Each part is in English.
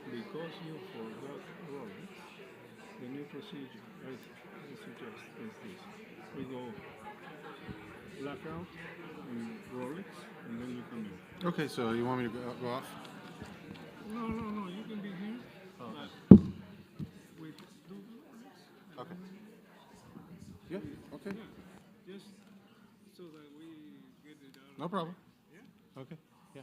Because you forgot Rolex, the new procedure I suggest is this. We go blackout and Rolex, and then you come in. Okay, so you want me to go off? No, you can be here. Oh. We do Rolex. Okay. Yeah, okay. Yeah, just so that we get it out. No problem. Yeah? Okay, yeah.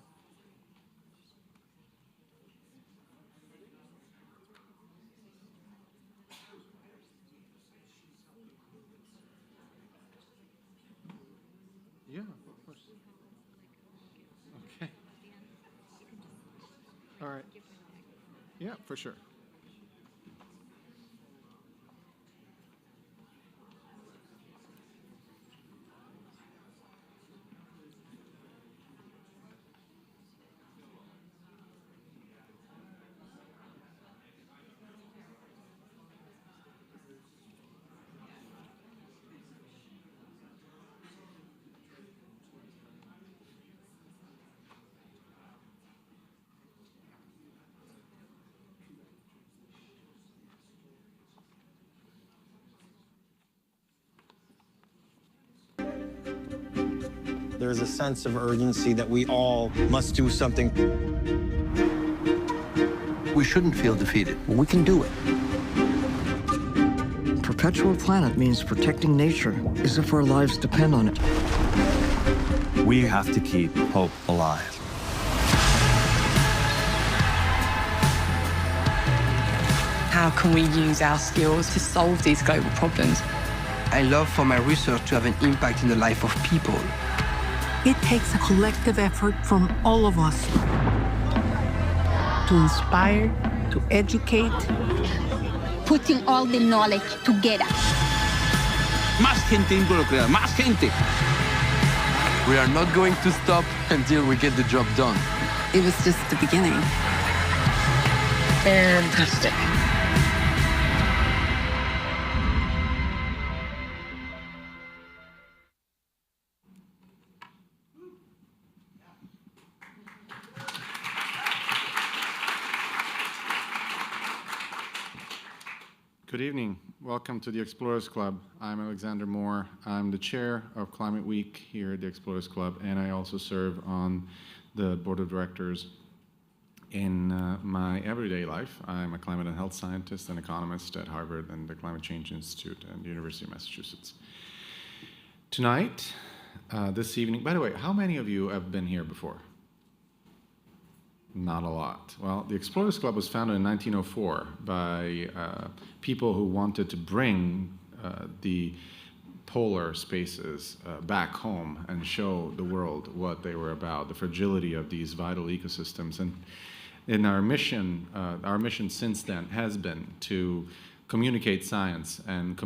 Yeah, of course. Okay. All right. Yeah, for sure. There's a sense of urgency that we all must do something. We shouldn't feel defeated. We can do it. Perpetual planet means protecting nature as if our lives depend on it. We have to keep hope alive. How can we use our skills to solve these global problems? I love for my research to have an impact in the life of people. It takes a collective effort from all of us to inspire, to educate. Putting all the knowledge together. Más gente involucrada, más gente. We are not going to stop until we get the job done. It was just the beginning. Fantastic. Good evening. Welcome to the Explorers Club. I'm Alexander Moore. I'm the chair of Climate Week here at the Explorers Club, and I also serve on the board of directors. In my everyday life, I'm a climate and health scientist and economist at Harvard and the Climate Change Institute and the University of Massachusetts. Tonight, this evening, by the way, how many of you have been here before? Not a lot. Well, the Explorers Club was founded in 1904 by people who wanted to bring the polar spaces back home and show the world what they were about, the fragility of these vital ecosystems. And in our mission since then has been to communicate science and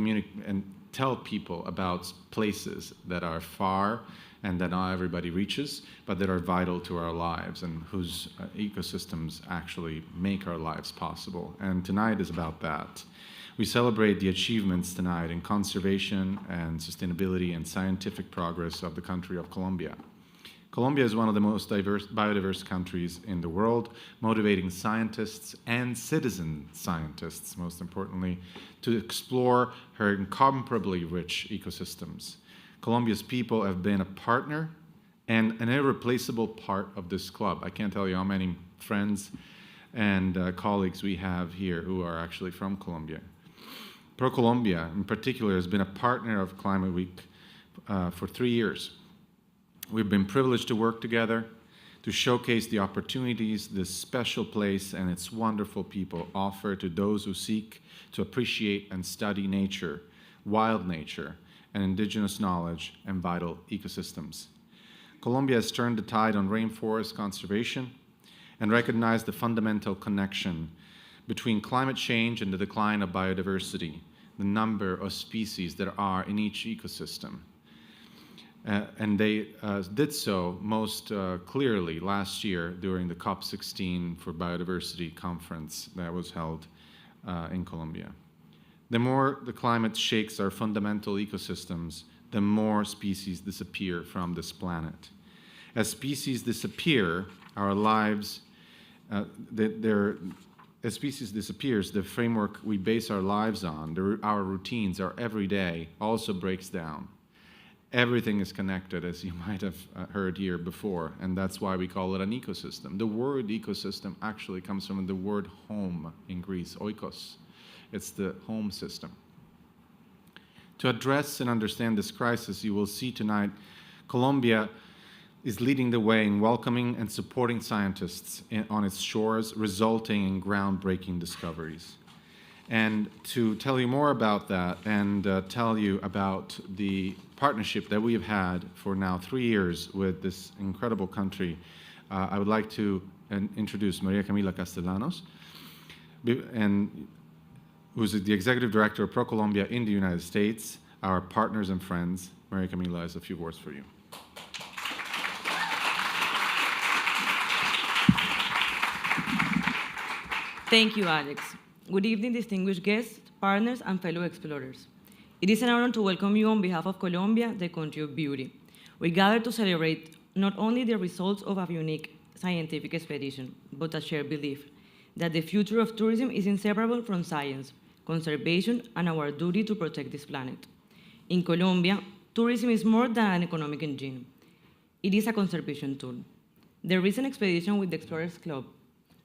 tell people about places that are far and that not everybody reaches, but that are vital to our lives and whose ecosystems actually make our lives possible. And tonight is about that. We celebrate the achievements tonight in conservation and sustainability and scientific progress of the country of Colombia. Colombia is one of the most biodiverse countries in the world, motivating scientists and citizen scientists, most importantly, to explore her incomparably rich ecosystems. Colombia's people have been a partner and an irreplaceable part of this club. I can't tell you how many friends and colleagues we have here who are actually from Colombia. ProColombia, in particular, has been a partner of Climate Week for 3 years. We've been privileged to work together, to showcase the opportunities this special place and its wonderful people offer to those who seek to appreciate and study nature, wild nature, and indigenous knowledge and vital ecosystems. Colombia has turned the tide on rainforest conservation and recognized the fundamental connection between climate change and the decline of biodiversity, the number of species that are in each ecosystem. And they did so most clearly last year during the COP16 for Biodiversity conference that was held in Colombia. The more the climate shakes our fundamental ecosystems, the more species disappear from this planet. As species disappear, our lives, as species disappears, the framework we base our lives on, our routines, our everyday, also breaks down. Everything is connected, as you might have heard here before, and that's why we call it an ecosystem. The word ecosystem actually comes from the word home in Greece, oikos. It's the home system. To address and understand this crisis, you will see tonight, Colombia is leading the way in welcoming and supporting scientists on its shores, resulting in groundbreaking discoveries. And to tell you more about that and tell you about the partnership that we have had for now 3 years with this incredible country, I would like to introduce Maria Camila Castellanos, and who's the Executive Director of ProColombia in the United States, our partners and friends. Maria Camila has a few words for you. Thank you, Alex. Good evening, distinguished guests, partners, and fellow explorers. It is an honor to welcome you on behalf of Colombia, the country of beauty. We gather to celebrate not only the results of a unique scientific expedition, but a shared belief that the future of tourism is inseparable from science, conservation, and our duty to protect this planet. In Colombia, tourism is more than an economic engine. It is a conservation tool. The recent expedition with the Explorers Club,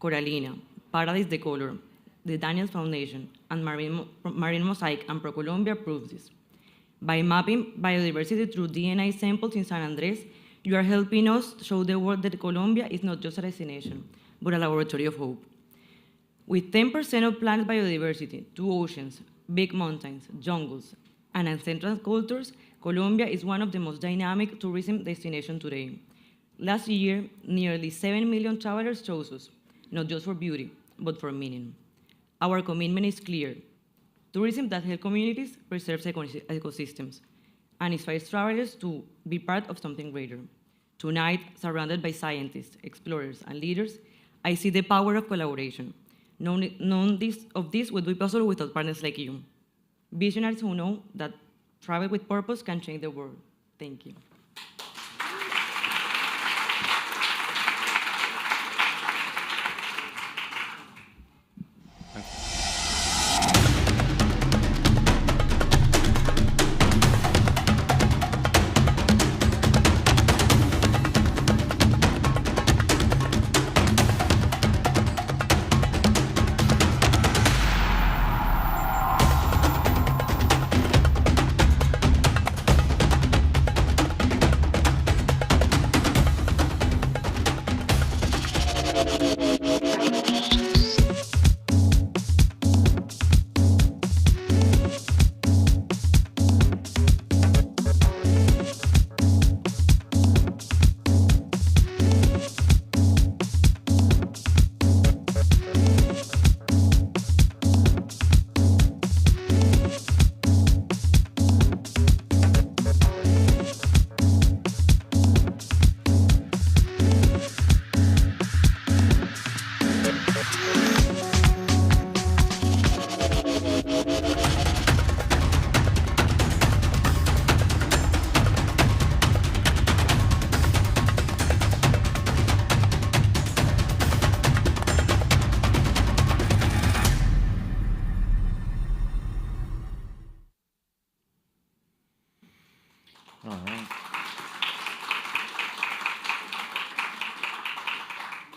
Coralina, Paradis the Color, the Daniels Foundation, and Marine Mosaic and ProColombia proves this. By mapping biodiversity through DNA samples in San Andres, you are helping us show the world that Colombia is not just a destination, but a laboratory of hope. With 10% of planet biodiversity, 2 oceans, big mountains, jungles, and ancestral cultures, Colombia is one of the most dynamic tourism destinations today. Last year, nearly 7 million travelers chose us, not just for beauty, but for meaning. Our commitment is clear. Tourism that helps communities preserve ecosystems and inspires travelers to be part of something greater. Tonight, surrounded by scientists, explorers, and leaders, I see the power of collaboration. None of this would be possible without partners like you. Visionaries who know that travel with purpose can change the world. Thank you.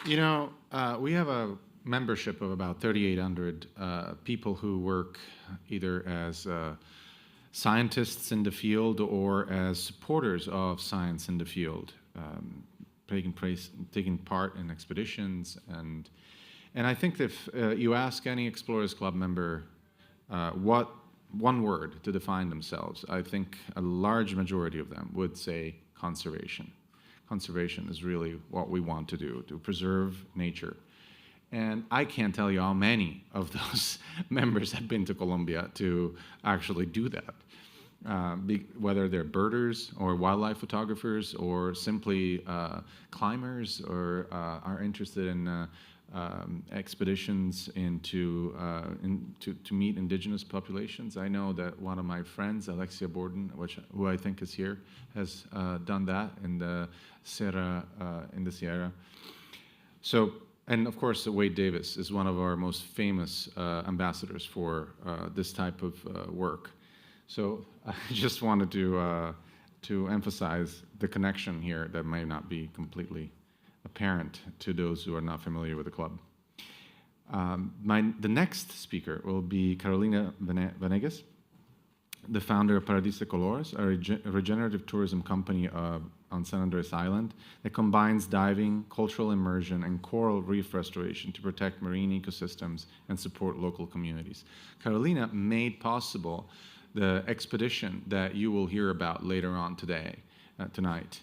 You know, we have a membership of about 3,800 people who work either as scientists in the field or as supporters of science in the field, taking part in expeditions. And I think if you ask any Explorers Club member what one word to define themselves, I think a large majority of them would say conservation. Conservation is really what we want to do, to preserve nature. And I can't tell you how many of those members have been to Colombia to actually do that. Whether they're birders or wildlife photographers or simply climbers or are interested in expeditions to meet indigenous populations. I know that one of my friends, Alexia Borden, who I think is here, has done that in the Sierra. So, and of course, Wade Davis is one of our most famous ambassadors for this type of work. So I just wanted to emphasize the connection here that may not be completely apparent to those who are not familiar with the club. The next speaker will be Carolina Vanegas, the founder of Paradis de Colores, a regenerative tourism company on San Andres Island that combines diving, cultural immersion, and coral reef restoration to protect marine ecosystems and support local communities. Carolina made possible the expedition that you will hear about later on tonight,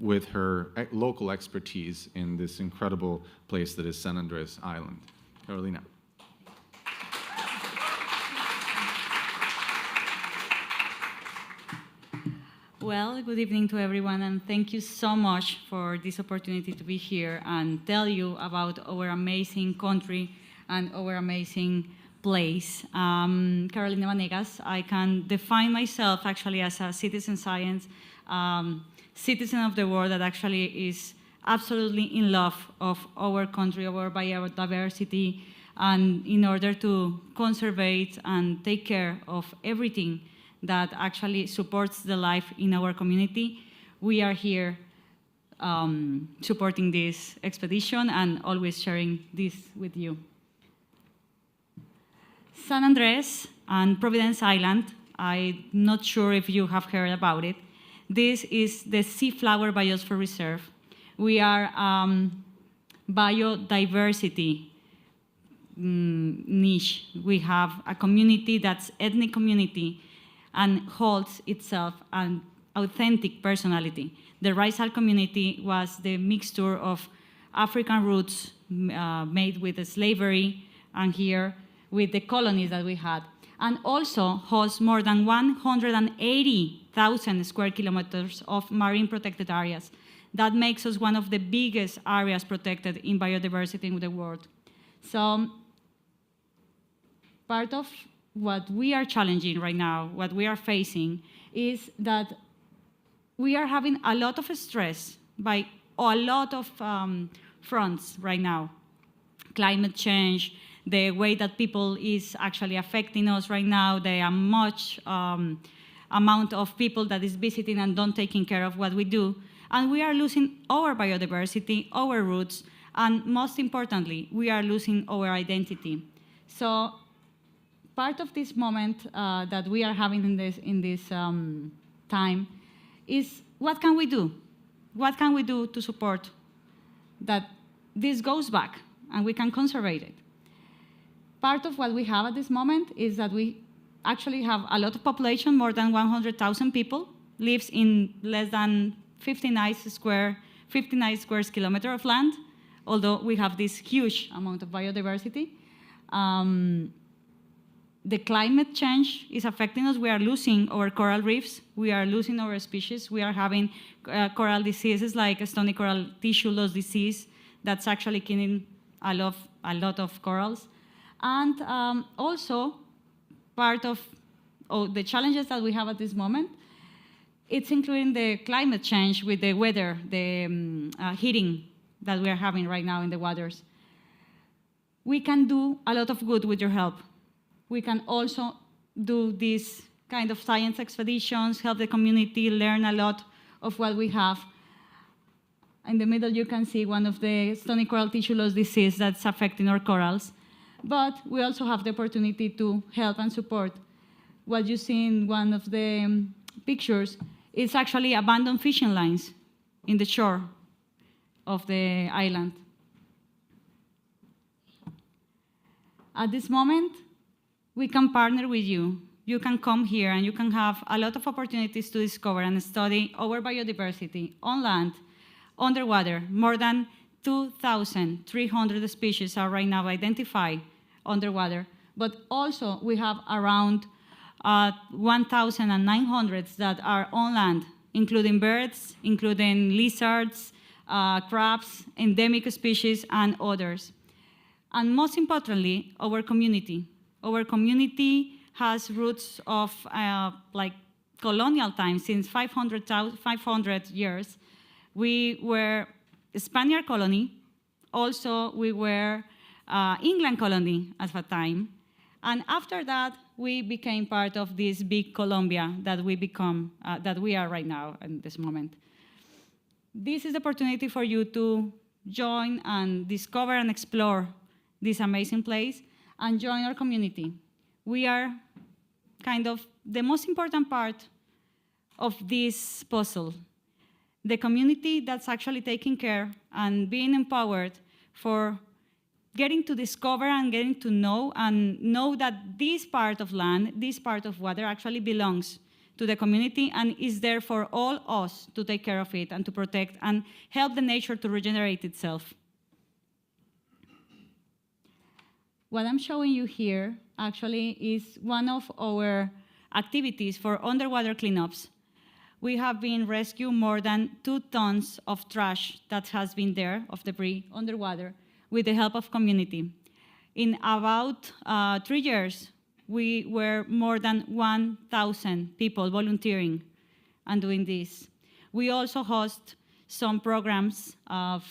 with her local expertise in this incredible place that is San Andres Island. Carolina. Well, good evening to everyone, and thank you so much for this opportunity to be here and tell you about our amazing country and our amazing place. Carolina Vanegas. I can define myself actually as a citizen science, citizen of the world that actually is absolutely in love of our country, our biodiversity, and in order to conserve and take care of everything that actually supports the life in our community, we are here supporting this expedition and always sharing this with you. San Andres and Providence Island, I'm not sure if you have heard about it. This is the Sea Flower Biosphere Reserve. We are biodiversity niche. We have a community that's ethnic community and holds itself an authentic personality. The Rizal community was the mixture of African roots made with slavery and here with the colonies that we had, and also hosts more than 180,000 square kilometers of marine protected areas. That makes us one of the biggest areas protected in biodiversity in the world. So part of what we are challenging right now, what we are facing, is that we are having a lot of stress by a lot of fronts right now. Climate change, the way that people is actually affecting us right now, the much amount of people that is visiting and don't taking care of what we do. And we are losing our biodiversity, our roots, and most importantly, we are losing our identity. So part of this moment that we are having in this time is what can we do? What can we do to support that this goes back and we can conserve it? Part of what we have at this moment is that we actually have a lot of population, more than 100,000 people, lives in less than 59 square kilometers of land, although we have this huge amount of biodiversity. The climate change is affecting us. We are losing our coral reefs. We are losing our species. We are having coral diseases like stony coral tissue loss disease that's actually killing a lot of corals. And also, part of the challenges that we have at this moment, it's including the climate change with the weather, the heating that we are having right now in the waters. We can do a lot of good with your help. We can also do these kind of science expeditions, help the community learn a lot of what we have. In the middle, you can see one of the stony coral tissue loss disease that's affecting our corals. But we also have the opportunity to help and support what you see in one of the pictures is actually abandoned fishing lines in the shore of the island. At this moment, we can partner with you. You can come here and you can have a lot of opportunities to discover and study our biodiversity on land, underwater. More than 2,300 species are right now identified underwater, but also we have around 1,900 that are on land, including birds, including lizards, crabs, endemic species, and others. And most importantly, our community. Our community has roots of like colonial times, since 500 years. We were a Spaniard colony. Also, we were England colony at the time. And after that, we became part of this big Colombia that we are right now in this moment. This is the opportunity for you to join and discover and explore this amazing place and join our community. We are kind of the most important part of this puzzle. The community that's actually taking care and being empowered for getting to discover and getting to know and know that this part of land, this part of water actually belongs to the community and is there for all us to take care of it and to protect and help the nature to regenerate itself. What I'm showing you here actually is one of our activities for underwater cleanups. We have been rescuing more than 2 tons of trash that has been there, of debris, underwater, with the help of community. In about 3 years, we were more than 1,000 people volunteering and doing this. We also host some programs of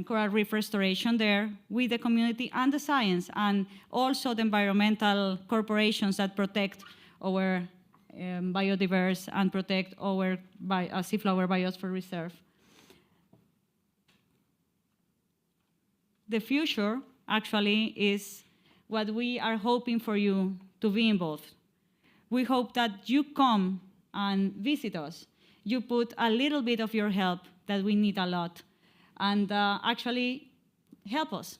coral reef restoration there with the community and the science, and also the environmental corporations that protect our biodiverse and protect our seaflower biosphere reserve. The future actually is what we are hoping for you to be involved. We hope that you come and visit us. You put a little bit of your help that we need a lot, and actually help us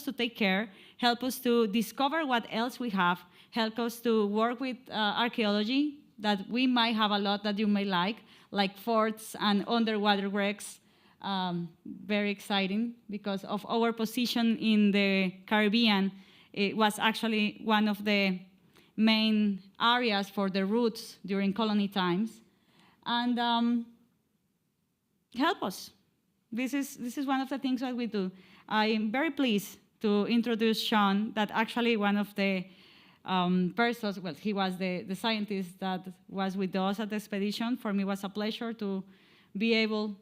to take care, help us to discover what else we have, help us to work with archaeology that we might have a lot that you may like forts and underwater wrecks. Very exciting because of our position in the Caribbean. It was actually one of the main areas for the roots during colony times. And help us. This is one of the things that we do. I am very pleased to introduce Sean, that actually one of the persons, well, he was the scientist that was with us at the expedition. For me, it was a pleasure to be able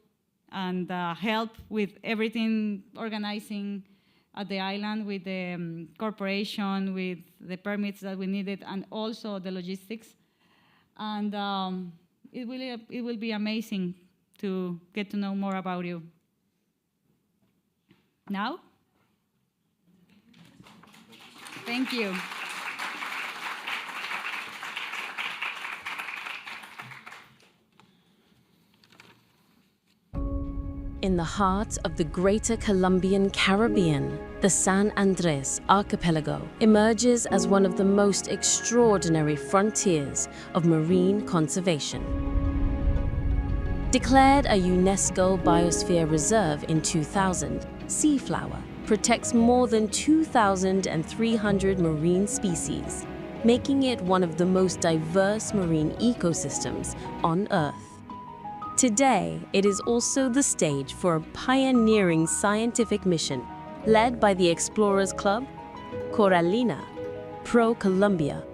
and help with everything organizing at the island, with the corporation, with the permits that we needed, and also the logistics. And it will be amazing to get to know more about you. Now? Thank you. In the heart of the greater Colombian Caribbean, the San Andres archipelago emerges as one of the most extraordinary frontiers of marine conservation. Declared a UNESCO Biosphere Reserve in 2000, Seaflower protects more than 2,300 marine species, making it one of the most diverse marine ecosystems on Earth. Today, it is also the stage for a pioneering scientific mission led by the Explorers Club, Coralina, Pro Colombia,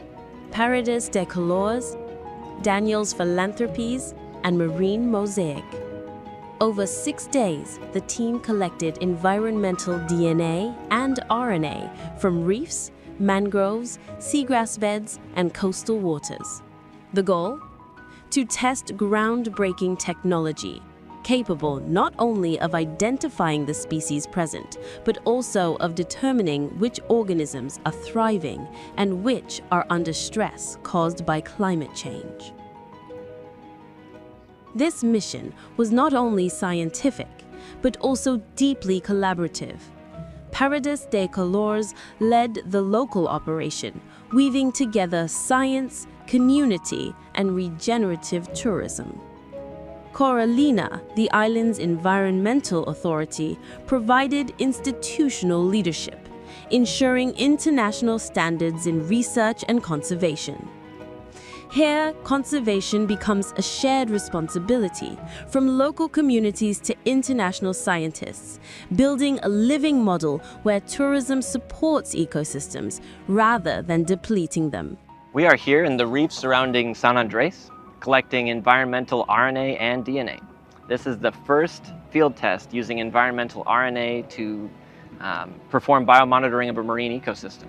Paradis de Colors, Daniel's Philanthropies, and Marine Mosaic. Over 6 days, the team collected environmental DNA and RNA from reefs, mangroves, seagrass beds, and coastal waters. The goal? To test groundbreaking technology, capable not only of identifying the species present, but also of determining which organisms are thriving and which are under stress caused by climate change. This mission was not only scientific, but also deeply collaborative. Paradis de Colors led the local operation, weaving together science, community, and regenerative tourism. Coralina, the island's environmental authority, provided institutional leadership, ensuring international standards in research and conservation. Here, conservation becomes a shared responsibility, from local communities to international scientists, building a living model where tourism supports ecosystems rather than depleting them. We are here in the reef surrounding San Andres, collecting environmental RNA and DNA. This is the first field test using environmental RNA to perform biomonitoring of a marine ecosystem.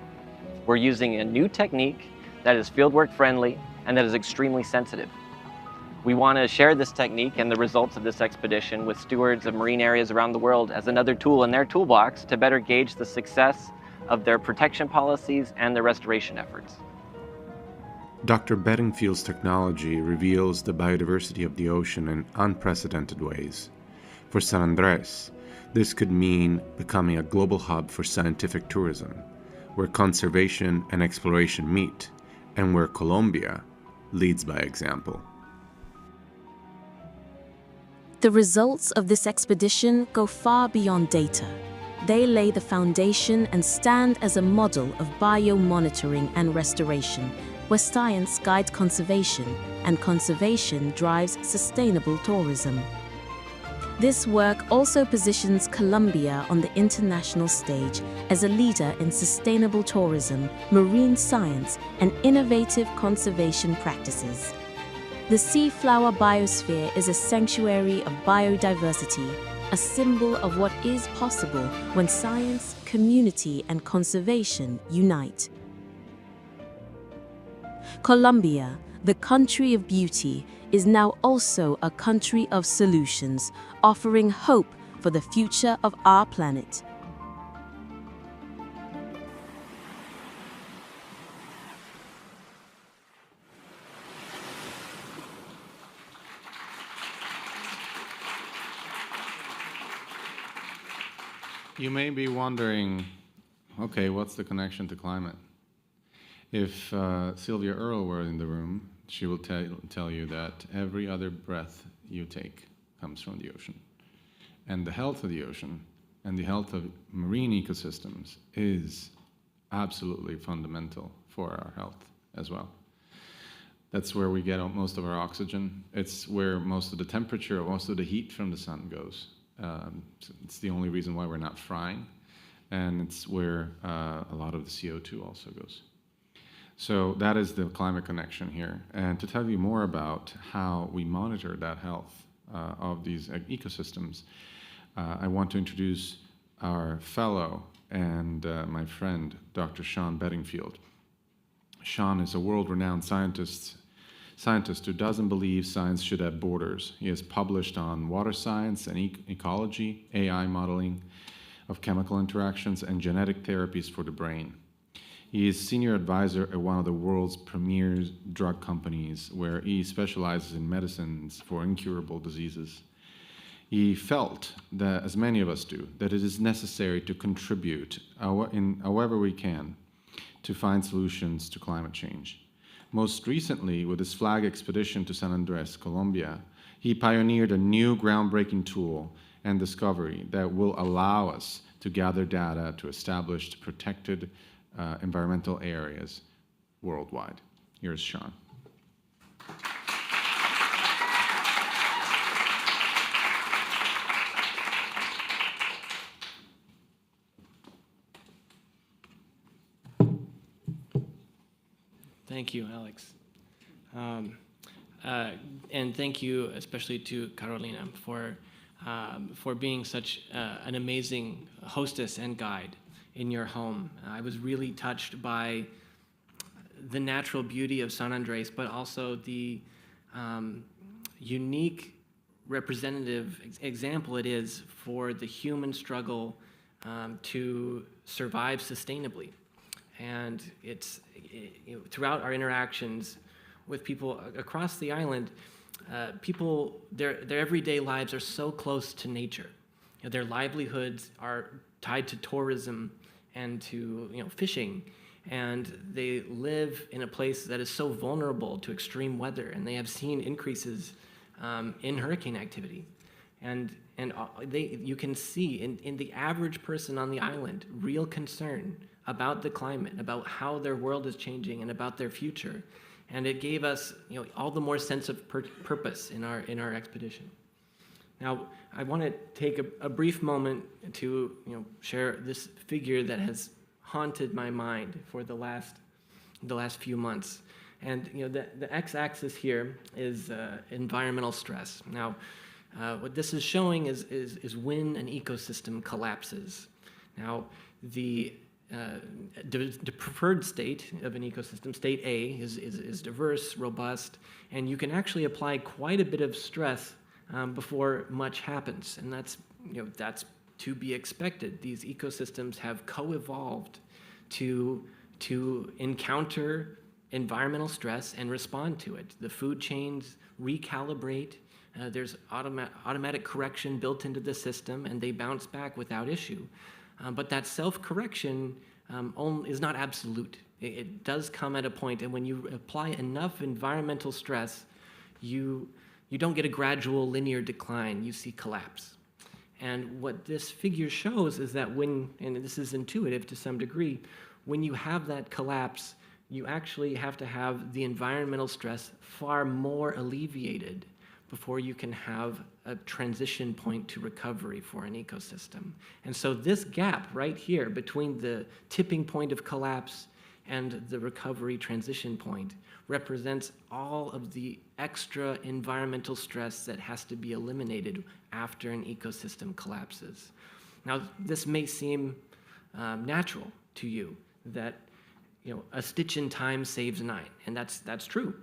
We're using a new technique that is fieldwork friendly and that is extremely sensitive. We want to share this technique and the results of this expedition with stewards of marine areas around the world as another tool in their toolbox to better gauge the success of their protection policies and their restoration efforts. Dr. Bedingfield's technology reveals the biodiversity of the ocean in unprecedented ways. For San Andres, this could mean becoming a global hub for scientific tourism, where conservation and exploration meet, and where Colombia leads by example. The results of this expedition go far beyond data. They lay the foundation and stand as a model of biomonitoring and restoration, where science guides conservation and conservation drives sustainable tourism. This work also positions Colombia on the international stage as a leader in sustainable tourism, marine science, and innovative conservation practices. The sea flower biosphere is a sanctuary of biodiversity, a symbol of what is possible when science, community, and conservation unite. Colombia, the country of beauty, is now also a country of solutions, offering hope for the future of our planet. You may be wondering, okay, what's the connection to climate? If Sylvia Earle were in the room, she will tell you that every other breath you take comes from the ocean. And the health of the ocean and the health of marine ecosystems is absolutely fundamental for our health as well. That's where we get most of our oxygen. It's where most of the temperature, most of the heat from the sun goes. It's the only reason why we're not frying. And it's where a lot of the CO2 also goes. So that is the climate connection here. And to tell you more about how we monitor that health of these ecosystems, I want to introduce our fellow and my friend, Dr. Sean Bedingfield. Sean is a world-renowned scientist who doesn't believe science should have borders. He has published on water science and ecology, AI modeling of chemical interactions, and genetic therapies for the brain. He is senior advisor at one of the world's premier drug companies, where he specializes in medicines for incurable diseases. He felt that, as many of us do, that it is necessary to contribute however we can to find solutions to climate change. Most recently, with his flag expedition to San Andres, Colombia, he pioneered a new groundbreaking tool and discovery that will allow us to gather data to establish protected environmental areas worldwide. Here's Sean. Thank you, Alex. And thank you especially to Carolina for being such an amazing hostess and guide in your home. I was really touched by the natural beauty of San Andres, but also the unique representative example it is for the human struggle to survive sustainably. And throughout our interactions with people across the island, people, their everyday lives are so close to nature. Their livelihoods are tied to tourism and to fishing, and they live in a place that is so vulnerable to extreme weather, and they have seen increases in hurricane activity. And you can see in the average person on the island real concern about the climate, about how their world is changing, and about their future. And it gave us all the more sense of purpose in our expedition. Now, I want to take a brief moment to share this figure that has haunted my mind for the last few months. And the x-axis here is environmental stress. Now, what this is showing is when an ecosystem collapses. Now, the preferred state of an ecosystem, state A, is diverse, robust, and you can actually apply quite a bit of stress before much happens, and that's to be expected. These ecosystems have co-evolved to encounter environmental stress and respond to it. The food chains recalibrate. There's automatic correction built into the system, and they bounce back without issue. But that self-correction is not absolute. It does come at a point, and when you apply enough environmental stress, you don't get a gradual linear decline, you see collapse. And what this figure shows is that and this is intuitive to some degree, when you have that collapse, you actually have to have the environmental stress far more alleviated before you can have a transition point to recovery for an ecosystem. And so this gap right here between the tipping point of collapse and the recovery transition point represents all of the extra environmental stress that has to be eliminated after an ecosystem collapses. Now, this may seem natural to you, that a stitch in time saves 9, and that's true.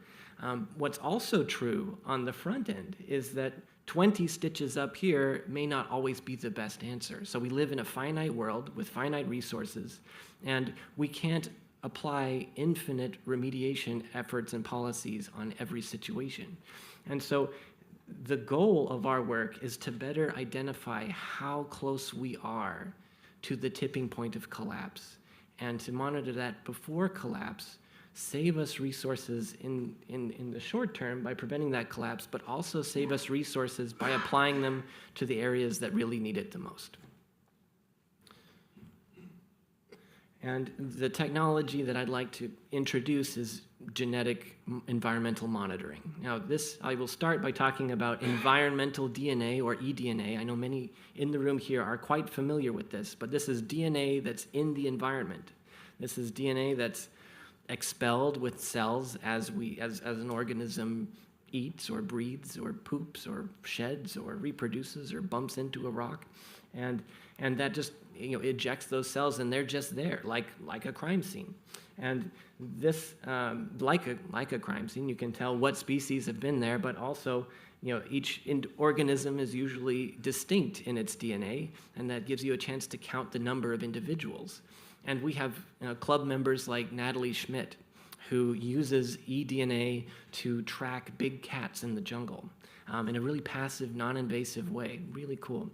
What's also true on the front end is that 20 stitches up here may not always be the best answer. So we live in a finite world with finite resources, and we can't apply infinite remediation efforts and policies on every situation. And so the goal of our work is to better identify how close we are to the tipping point of collapse, and to monitor that before collapse, save us resources in the short term by preventing that collapse, but also save us resources by applying them to the areas that really need it the most. And the technology that I'd like to introduce is genetic environmental monitoring. Now, I will start by talking about environmental DNA, or eDNA. I know many in the room here are quite familiar with this, but this is DNA that's in the environment. This is DNA that's expelled with cells as an organism eats or breathes or poops or sheds or reproduces or bumps into a rock, and that just ejects those cells, and they're just there, like a crime scene. And this, like a crime scene, you can tell what species have been there, but also each organism is usually distinct in its DNA, and that gives you a chance to count the number of individuals. And we have club members like Natalie Schmidt, who uses eDNA to track big cats in the jungle in a really passive, non-invasive way. Really cool.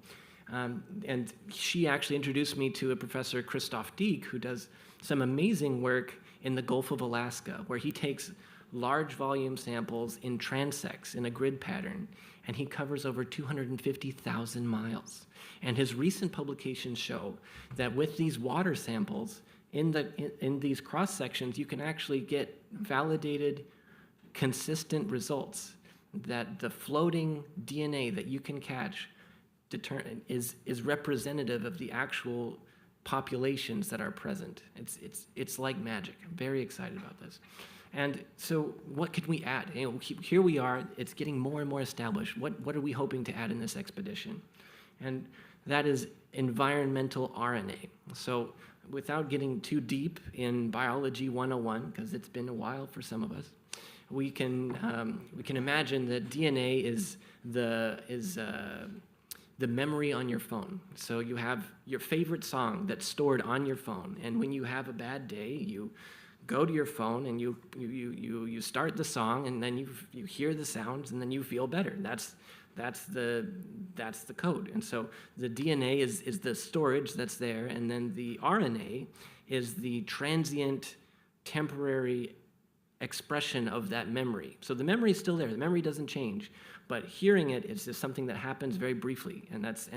And she actually introduced me to a professor, Christoph Dieck, who does some amazing work in the Gulf of Alaska, where he takes large volume samples in transects in a grid pattern, and he covers over 250,000 miles. And his recent publications show that with these water samples in these cross sections, you can actually get validated, consistent results that the floating DNA that you can catch is representative of the actual populations that are present. It's like magic. I'm very excited about this. And so what could we add? Here we are, it's getting more and more established. What are we hoping to add in this expedition? And that is environmental RNA. So without getting too deep in biology 101, because it's been a while for some of us, we can imagine that DNA is the memory on your phone. So you have your favorite song that's stored on your phone, and when you have a bad day, you go to your phone and you start the song, and then you hear the sounds, and then you feel better. That's the code. And so the DNA is the storage that's there, and then the RNA is the transient, temporary expression of that memory. So the memory is still there. The memory doesn't change, but hearing it is just something that happens very briefly, and that's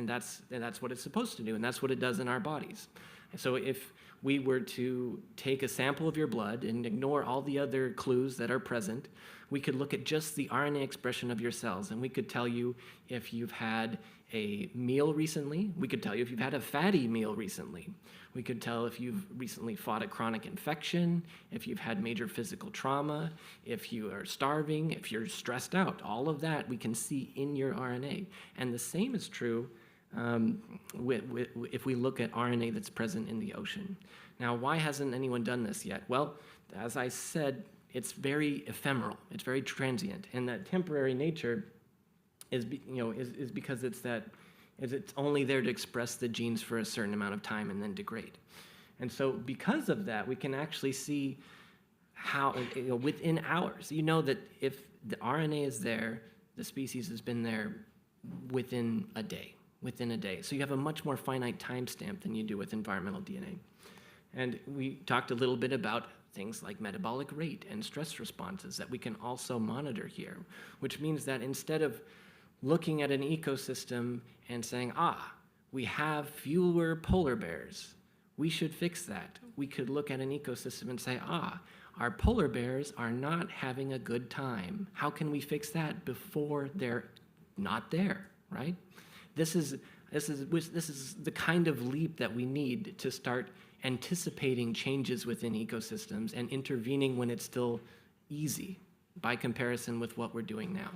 what it's supposed to do, and that's what it does in our bodies. So if we were to take a sample of your blood and ignore all the other clues that are present, we could look at just the RNA expression of your cells, and we could tell you if you've had a meal recently. We could tell you if you've had a fatty meal recently. We could tell if you've recently fought a chronic infection, if you've had major physical trauma, if you are starving, if you're stressed out. All of that we can see in your RNA. And the same is true if we look at RNA that's present in the ocean. Now, why hasn't anyone done this yet? Well, as I said, it's very ephemeral. It's very transient, and that temporary nature is because it's only there to express the genes for a certain amount of time and then degrade. And so, because of that, we can actually see how within hours. You know that if the RNA is there, the species has been there within a day. So you have a much more finite time stamp than you do with environmental DNA. And we talked a little bit about things like metabolic rate and stress responses that we can also monitor here, which means that instead of looking at an ecosystem and saying, we have fewer polar bears, we should fix that. We could look at an ecosystem and say, our polar bears are not having a good time. How can we fix that before they're not there, right? This is the kind of leap that we need to start anticipating changes within ecosystems and intervening when it's still easy by comparison with what we're doing now.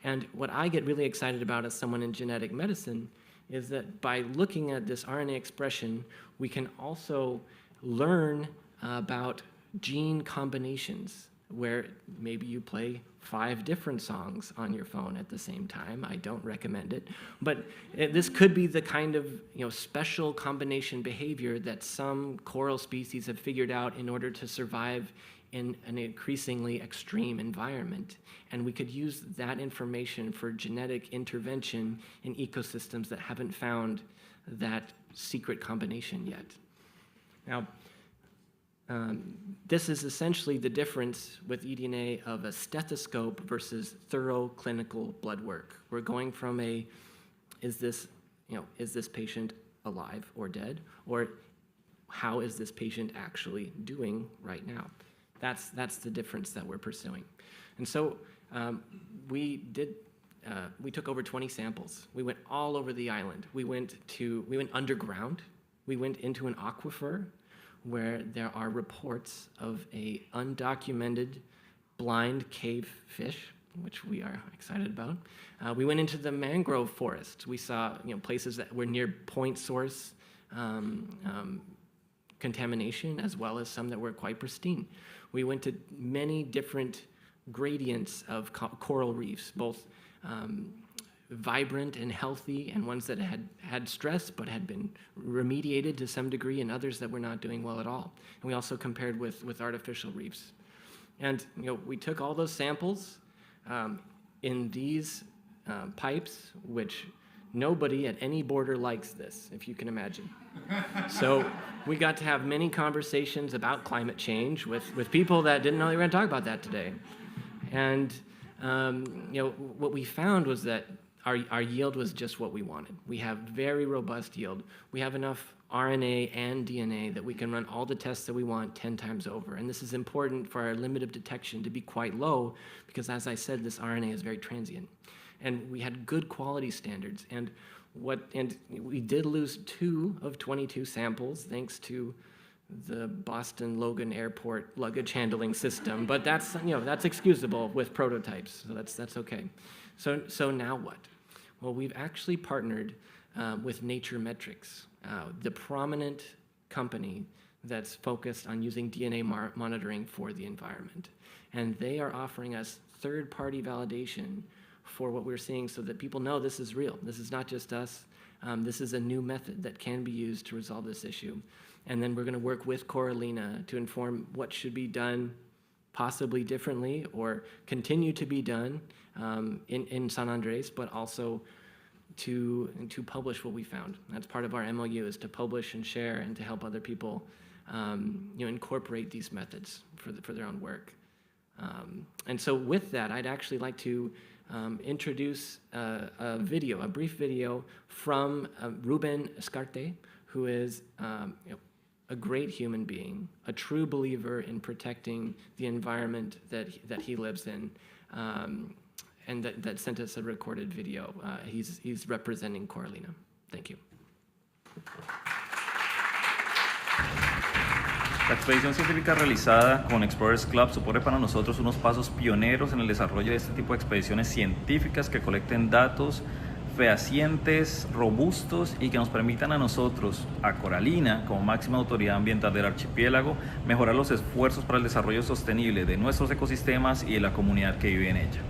And what I get really excited about as someone in genetic medicine is that by looking at this RNA expression, we can also learn about gene combinations where maybe you play 5 different songs on your phone at the same time. I don't recommend it. But this could be the kind of special combination behavior that some coral species have figured out in order to survive in an increasingly extreme environment. And we could use that information for genetic intervention in ecosystems that haven't found that secret combination yet. Now, this is essentially the difference with eDNA of a stethoscope versus thorough clinical blood work. We're going from is this patient alive or dead, or how is this patient actually doing right now? That's the difference that we're pursuing. And so we took over 20 samples. We went all over the island. We went underground. We went into an aquifer where there are reports of a undocumented blind cave fish, which we are excited about. We went into the mangrove forest. We saw places that were near point source contamination, as well as some that were quite pristine. We went to many different gradients of coral reefs, both vibrant and healthy, and ones that had stress but had been remediated to some degree, and others that were not doing well at all. And we also compared with artificial reefs. And we took all those samples in these pipes, which nobody at any border likes this, if you can imagine. So we got to have many conversations about climate change with people that didn't know they were going to talk about that today. And what we found was that our yield was just what we wanted. We have very robust yield. We have enough RNA and DNA that we can run all the tests that we want 10 times over. And this is important for our limit of detection to be quite low because, as I said, this RNA is very transient. And we had good quality standards. And we did lose 2 of 22 samples thanks to the Boston Logan Airport luggage handling system. But that's excusable with prototypes, so that's okay. So now what? Well, we've actually partnered with Nature Metrics, the prominent company that's focused on using DNA monitoring for the environment. And they are offering us third-party validation for what we're seeing so that people know this is real. This is not just us. This is a new method that can be used to resolve this issue. And then we're going to work with Coralina to inform what should be done possibly differently or continue to be done in San Andres, but also to publish what we found. That's part of our MOU, is to publish and share and to help other people incorporate these methods for their own work. And so with that, I'd actually like to introduce a brief video from Ruben Escarte, who is a great human being, a true believer in protecting the environment that he lives in, and that sent us a recorded video. He's representing Coralina. Thank you. La expedición científica realizada con Explorers Club supone para nosotros unos pasos pioneros en el desarrollo de este tipo de expediciones científicas que colecten datos fehacientes, robustos y que nos permitan a nosotros, a Coralina, como máxima autoridad ambiental del archipiélago, mejorar los esfuerzos para el desarrollo sostenible de nuestros ecosistemas y de la comunidad que vive en ella.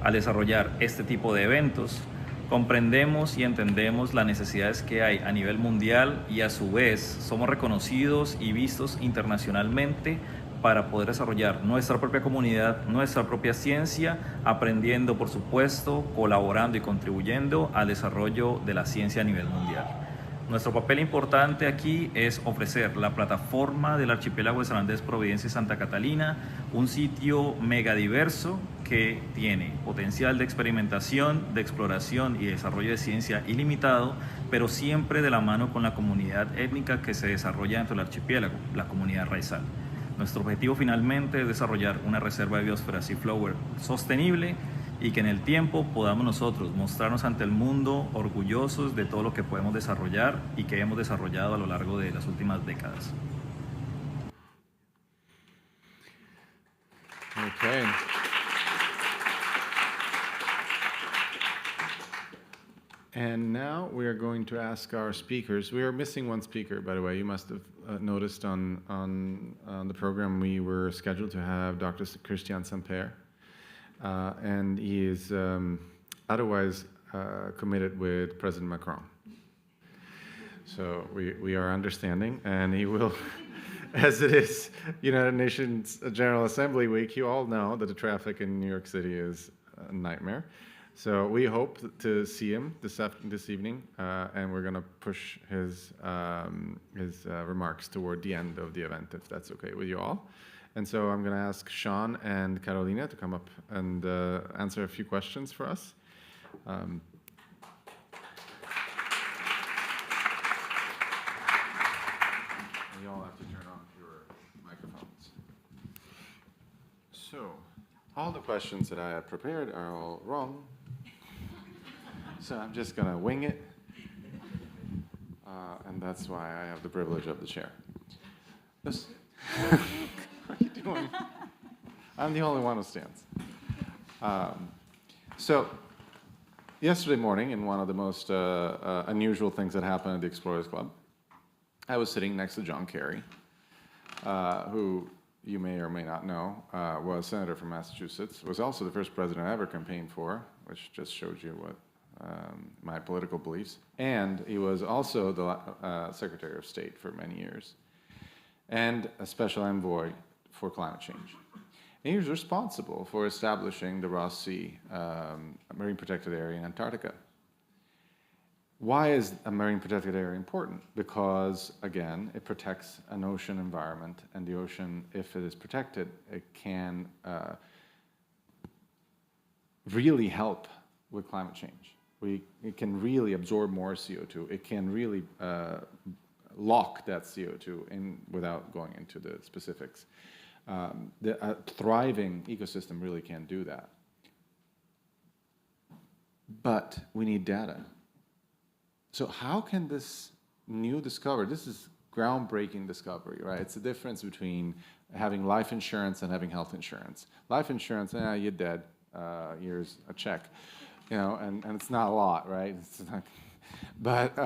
Al desarrollar este tipo de eventos, comprendemos y entendemos las necesidades que hay a nivel mundial y a su vez somos reconocidos y vistos internacionalmente para poder desarrollar nuestra propia comunidad, nuestra propia ciencia, aprendiendo, por supuesto, colaborando y contribuyendo al desarrollo de la ciencia a nivel mundial. Nuestro papel importante aquí es ofrecer la plataforma del archipiélago de San Andrés, Providencia y Santa Catalina, un sitio megadiverso que tiene potencial de experimentación, de exploración y desarrollo de ciencia ilimitado, pero siempre de la mano con la comunidad étnica que se desarrolla dentro del archipiélago, la comunidad raizal. Nuestro objetivo finalmente es desarrollar una reserva de biosfera seaflower sostenible y que en el tiempo podamos nosotros mostrarnos ante el mundo orgullosos de todo lo que podemos desarrollar y que hemos desarrollado a lo largo de las últimas décadas. Okay. And now we are going to ask our speakers. We are missing one speaker, by the way. You must have noticed on the program we were scheduled to have Dr. Cristián Samper. And he is otherwise committed with President Macron. So we are understanding, and he will, as it is United Nations General Assembly Week, you all know that the traffic in New York City is a nightmare. So we hope to see him this evening, and we're going to push his remarks toward the end of the event, if that's okay with you all. And so I'm going to ask Sean and Carolina to come up and answer a few questions for us. You all have to turn on your microphones. So, all the questions that I had prepared are all wrong. So I'm just going to wing it. And that's why I have the privilege of the chair. What are you doing? I'm the only one who stands. So, yesterday morning, in one of the most unusual things that happened at the Explorers Club, I was sitting next to John Kerry, who you may or may not know was senator from Massachusetts, was also the first president I ever campaigned for, which just shows you what my political beliefs. And he was also the Secretary of State for many years, and a special envoy for climate change. And he was responsible for establishing the Ross Sea Marine Protected Area in Antarctica. Why is a marine protected area important? Because, again, it protects an ocean environment, and the ocean, if it is protected, it can really help with climate change. It can really absorb more CO2. It can really lock that CO2 in without going into the specifics. A thriving ecosystem really can't do that. But we need data. So how can this new discovery, this is groundbreaking discovery, right? It's the difference between having life insurance and having health insurance. Life insurance, you're dead, here's a check, and it's not a lot, right? It's not, but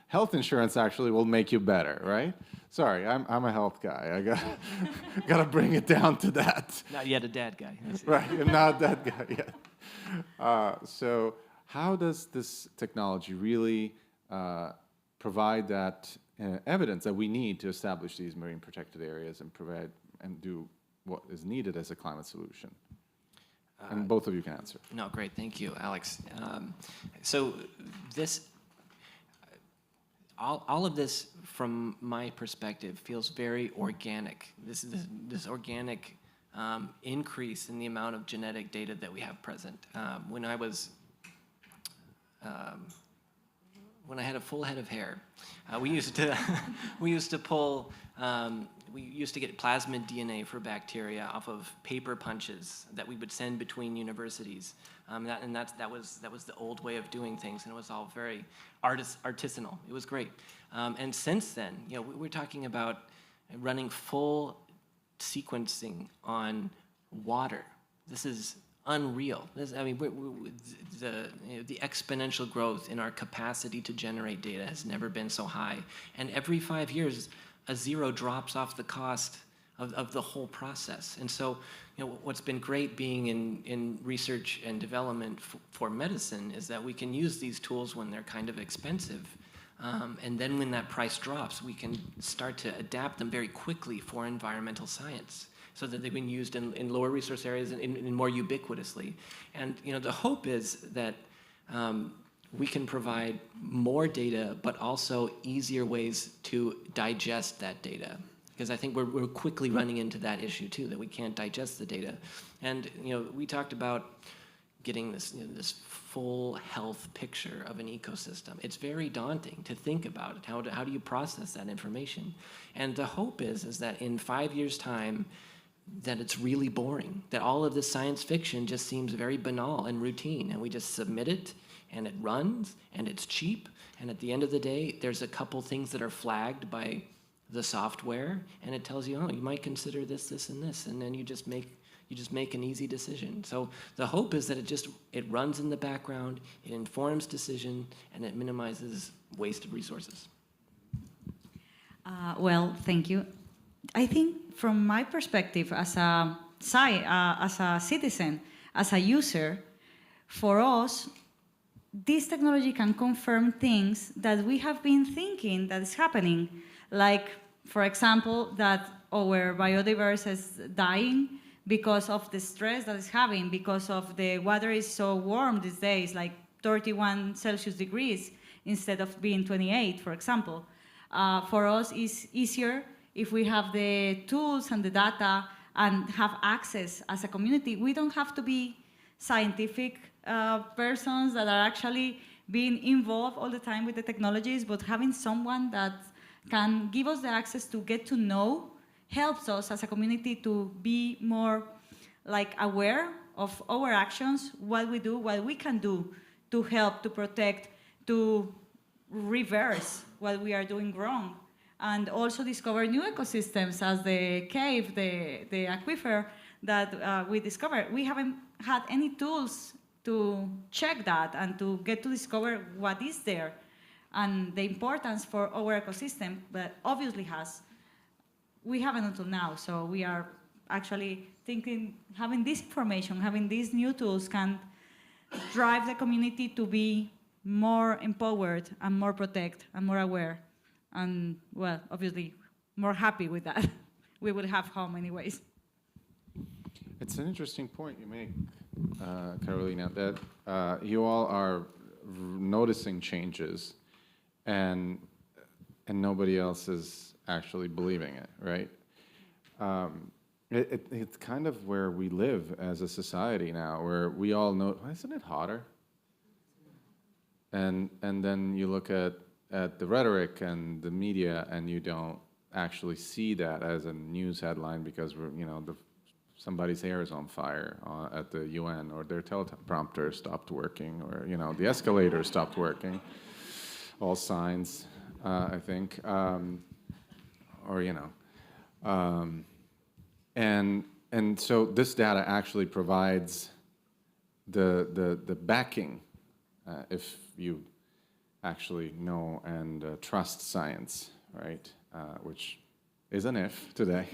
health insurance actually will make you better, right? Sorry, I'm a health guy. I got to bring it down to that. Not yet a dad guy. Right, I'm not that guy yet. So how does this technology really provide that evidence that we need to establish these marine protected areas and provide and do what is needed as a climate solution? And both of you can answer. No, great, thank you, Alex. So this, all of this, from my perspective, feels very organic. This organic increase in the amount of genetic data that we have present. When I had a full head of hair, we used to pull. We used to get plasmid DNA for bacteria off of paper punches that we would send between universities. That was the old way of doing things, and it was all very artisanal. It was great. And since then, we're talking about running full sequencing on water. This is unreal. The exponential growth in our capacity to generate data has never been so high. And every 5 years, a zero drops off the cost of the whole process. And so, what's been great being in research and development for medicine is that we can use these tools when they're kind of expensive. And then when that price drops, we can start to adapt them very quickly for environmental science, so that they've been used in lower resource areas and more ubiquitously. And the hope is that we can provide more data, but also easier ways to digest that data. Because I think we're quickly running into that issue too, that we can't digest the data. And we talked about getting this full health picture of an ecosystem. It's very daunting to think about it. How do you process that information? And the hope is that in 5 years' time, that it's really boring, that all of this science fiction just seems very banal and routine, and we just submit it, and it runs, and it's cheap, and at the end of the day, there's a couple things that are flagged by the software, and it tells you, oh, you might consider this, this, and this, and then you just make an easy decision. So the hope is that it runs in the background, it informs decision, and it minimizes wasted resources. Well, thank you. I think from my perspective as a citizen, as a user, for us, this technology can confirm things that we have been thinking that is happening. Like, for example, that our biodiversity is dying because of the stress that it's having, because of the water is so warm these days, like 31 Celsius degrees instead of being 28, for example. For us, it's easier if we have the tools and the data and have access as a community. We don't have to be scientific persons that are actually being involved all the time with the technologies, but having someone that can give us the access to get to know helps us as a community to be more aware of our actions, what we do, what we can do to help, to protect, to reverse what we are doing wrong, and also discover new ecosystems as the cave, the aquifer that we discovered. We haven't had any tools to check that and to get to discover what is there and the importance for our ecosystem, but obviously we haven't until now. So we are actually thinking having this information, having these new tools can drive the community to be more empowered and more protect and more aware. And, well, obviously, more happy with that. We will have home anyways. It's an interesting point you make, Carolina, that you all are noticing changes and nobody else is actually believing it, right? It's kind of where we live as a society now, where we all know, isn't it hotter? And then you look at the rhetoric and the media, and you don't actually see that as a news headline because somebody's hair is on fire at the UN, or their teleprompter stopped working, or the escalator stopped working. All signs, I think, and so this data actually provides the backing if you actually know and trust science, right? Which is an if today.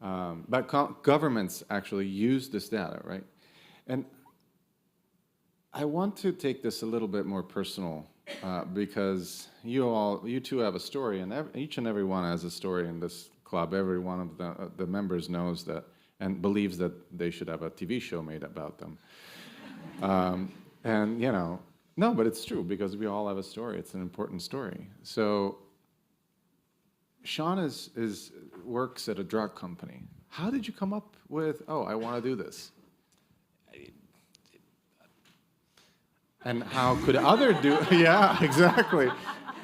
But governments actually use this data, right? And I want to take this a little bit more personal because you two have a story, and each and every one has a story in this club. Every one of the members knows that and believes that they should have a TV show made about them. And you know, no, but it's true because we all have a story. It's an important story. So Sean works at a drug company. How did you come up with, oh, I want to do this? And how could others do? Yeah, exactly.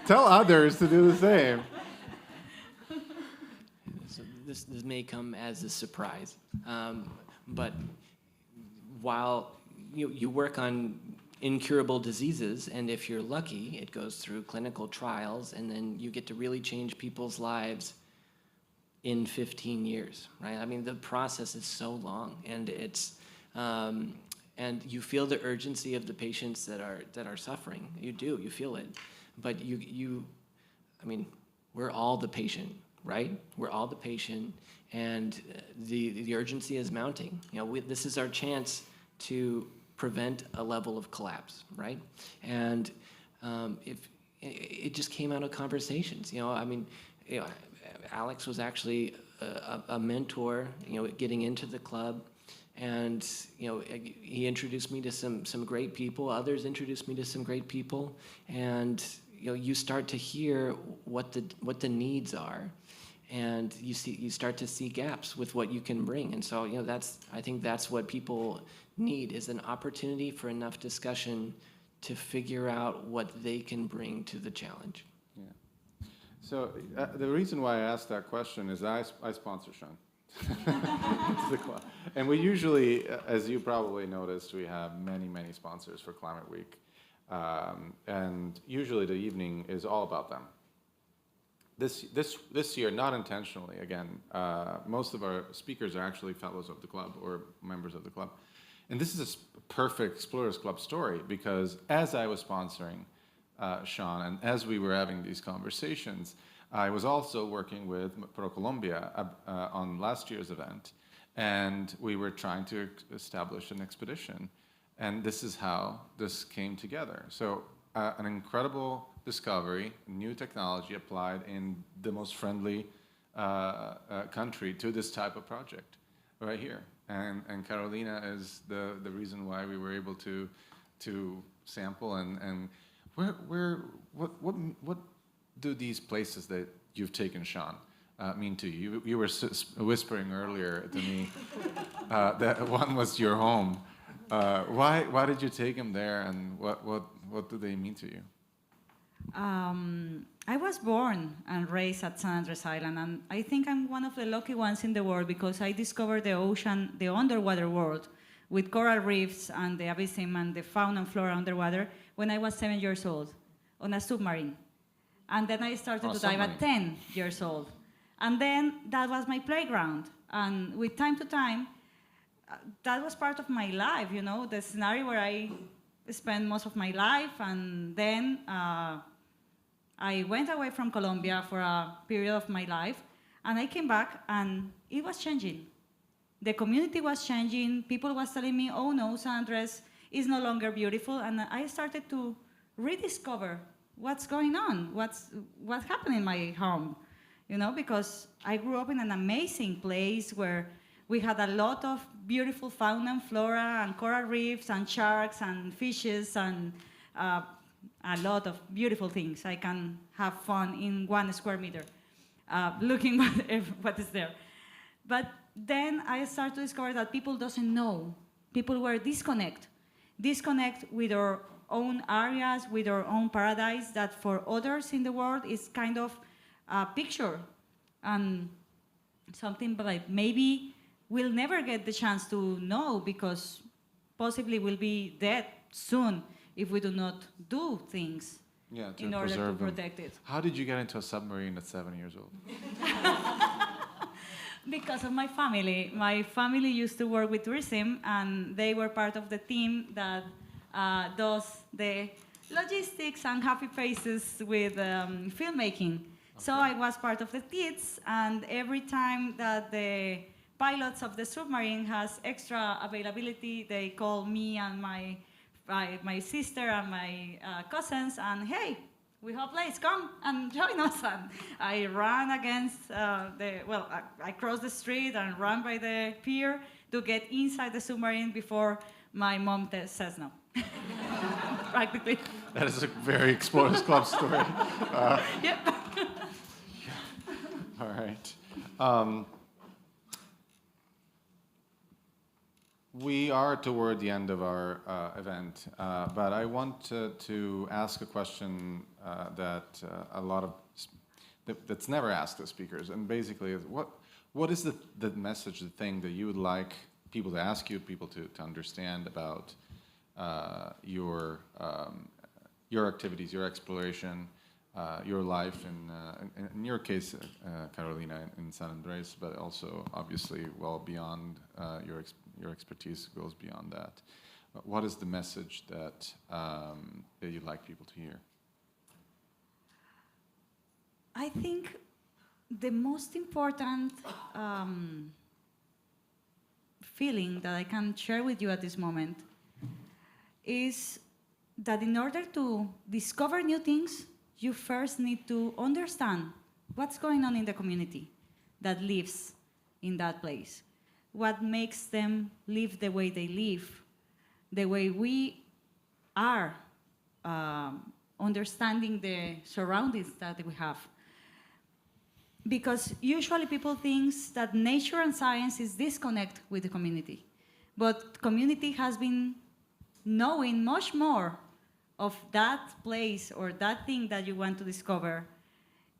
Tell others to do the same. So this may come as a surprise, but while you work on incurable diseases, and if you're lucky, it goes through clinical trials, and then you get to really change people's lives in 15 years, right? I mean, the process is so long, and it's and you feel the urgency of the patients that are suffering. You do, you feel it, but I mean, we're all the patient, right? We're all the patient, and the urgency is mounting. You know, this is our chance to prevent a level of collapse, right? And if it just came out of conversations, you know, I mean, you know, Alex was actually a mentor, you know, getting into the club, and you know, he introduced me to some great people. Others introduced me to some great people, and you know, you start to hear what the needs are, and you start to see gaps with what you can bring. And so, you know, I think that's what people need, is an opportunity for enough discussion to figure out what they can bring to the challenge. Yeah. So the reason why I asked that question is I sponsor Sean. It's the club. And we usually, as you probably noticed, we have many sponsors for Climate Week. And usually the evening is all about them. This year, not intentionally, again, most of our speakers are actually fellows of the club or members of the club. And this is a perfect Explorers Club story, because as I was sponsoring Sean, and as we were having these conversations, I was also working with Colombia on last year's event, and we were trying to establish an expedition. And this is how this came together. So an incredible discovery, new technology applied in the most friendly country to this type of project right here. And Carolina is the reason why we were able to sample and what do these places that you've taken, Sean, mean to you? You were whispering earlier to me that one was your home. Why did you take him there, and what do they mean to you? I was born and raised at San Andres Island, and I think I'm one of the lucky ones in the world because I discovered the ocean, the underwater world, with coral reefs and the abysm and the fauna and flora underwater when I was 7 years old on a submarine. And then I started to dive at 10 years old. And then that was my playground. And with time to time, that was part of my life, you know, the scenario where I spent most of my life. And then I went away from Colombia for a period of my life, and I came back, and it was changing. The community was changing. People was telling me, oh no, San Andres is no longer beautiful. And I started to rediscover what's going on, what's happening in my home, you know, because I grew up in an amazing place where we had a lot of beautiful fauna and flora and coral reefs and sharks and fishes and a lot of beautiful things. I can have fun in 1 square meter looking what is there. But then I started to discover that people doesn't know. People were disconnect with our own areas, with our own paradise, that for others in the world is kind of a picture and something like maybe we'll never get the chance to know because possibly we'll be dead soon if we do not do things in order to protect it. How did you get into a submarine at 7 years old? Because of my family. My family used to work with tourism, and they were part of the team that does the logistics and happy faces with filmmaking. So I was part of the TITS, and every time that the pilots of the submarine has extra availability, they call me and my sister and my cousins, and hey, we have place, come and join us. And I ran against I crossed the street and ran by the pier to get inside the submarine before my mom says no. Practically. That is a very Explorers Club story. Yep. All right. We are toward the end of our event, but I want to ask a question that that's never asked of speakers, and basically is what is the message, the thing that you would like people to ask you, people to understand about your activities, your exploration, your life, in your case, Carolina, in San Andres, but also obviously well beyond your expertise goes beyond that. What is the message that you'd like people to hear? I think the most important feeling that I can share with you at this moment is that in order to discover new things, you first need to understand what's going on in the community that lives in that place. What makes them live the way they live, the way we are understanding the surroundings that we have. Because usually people think that nature and science is disconnect with the community. But community has been knowing much more of that place or that thing that you want to discover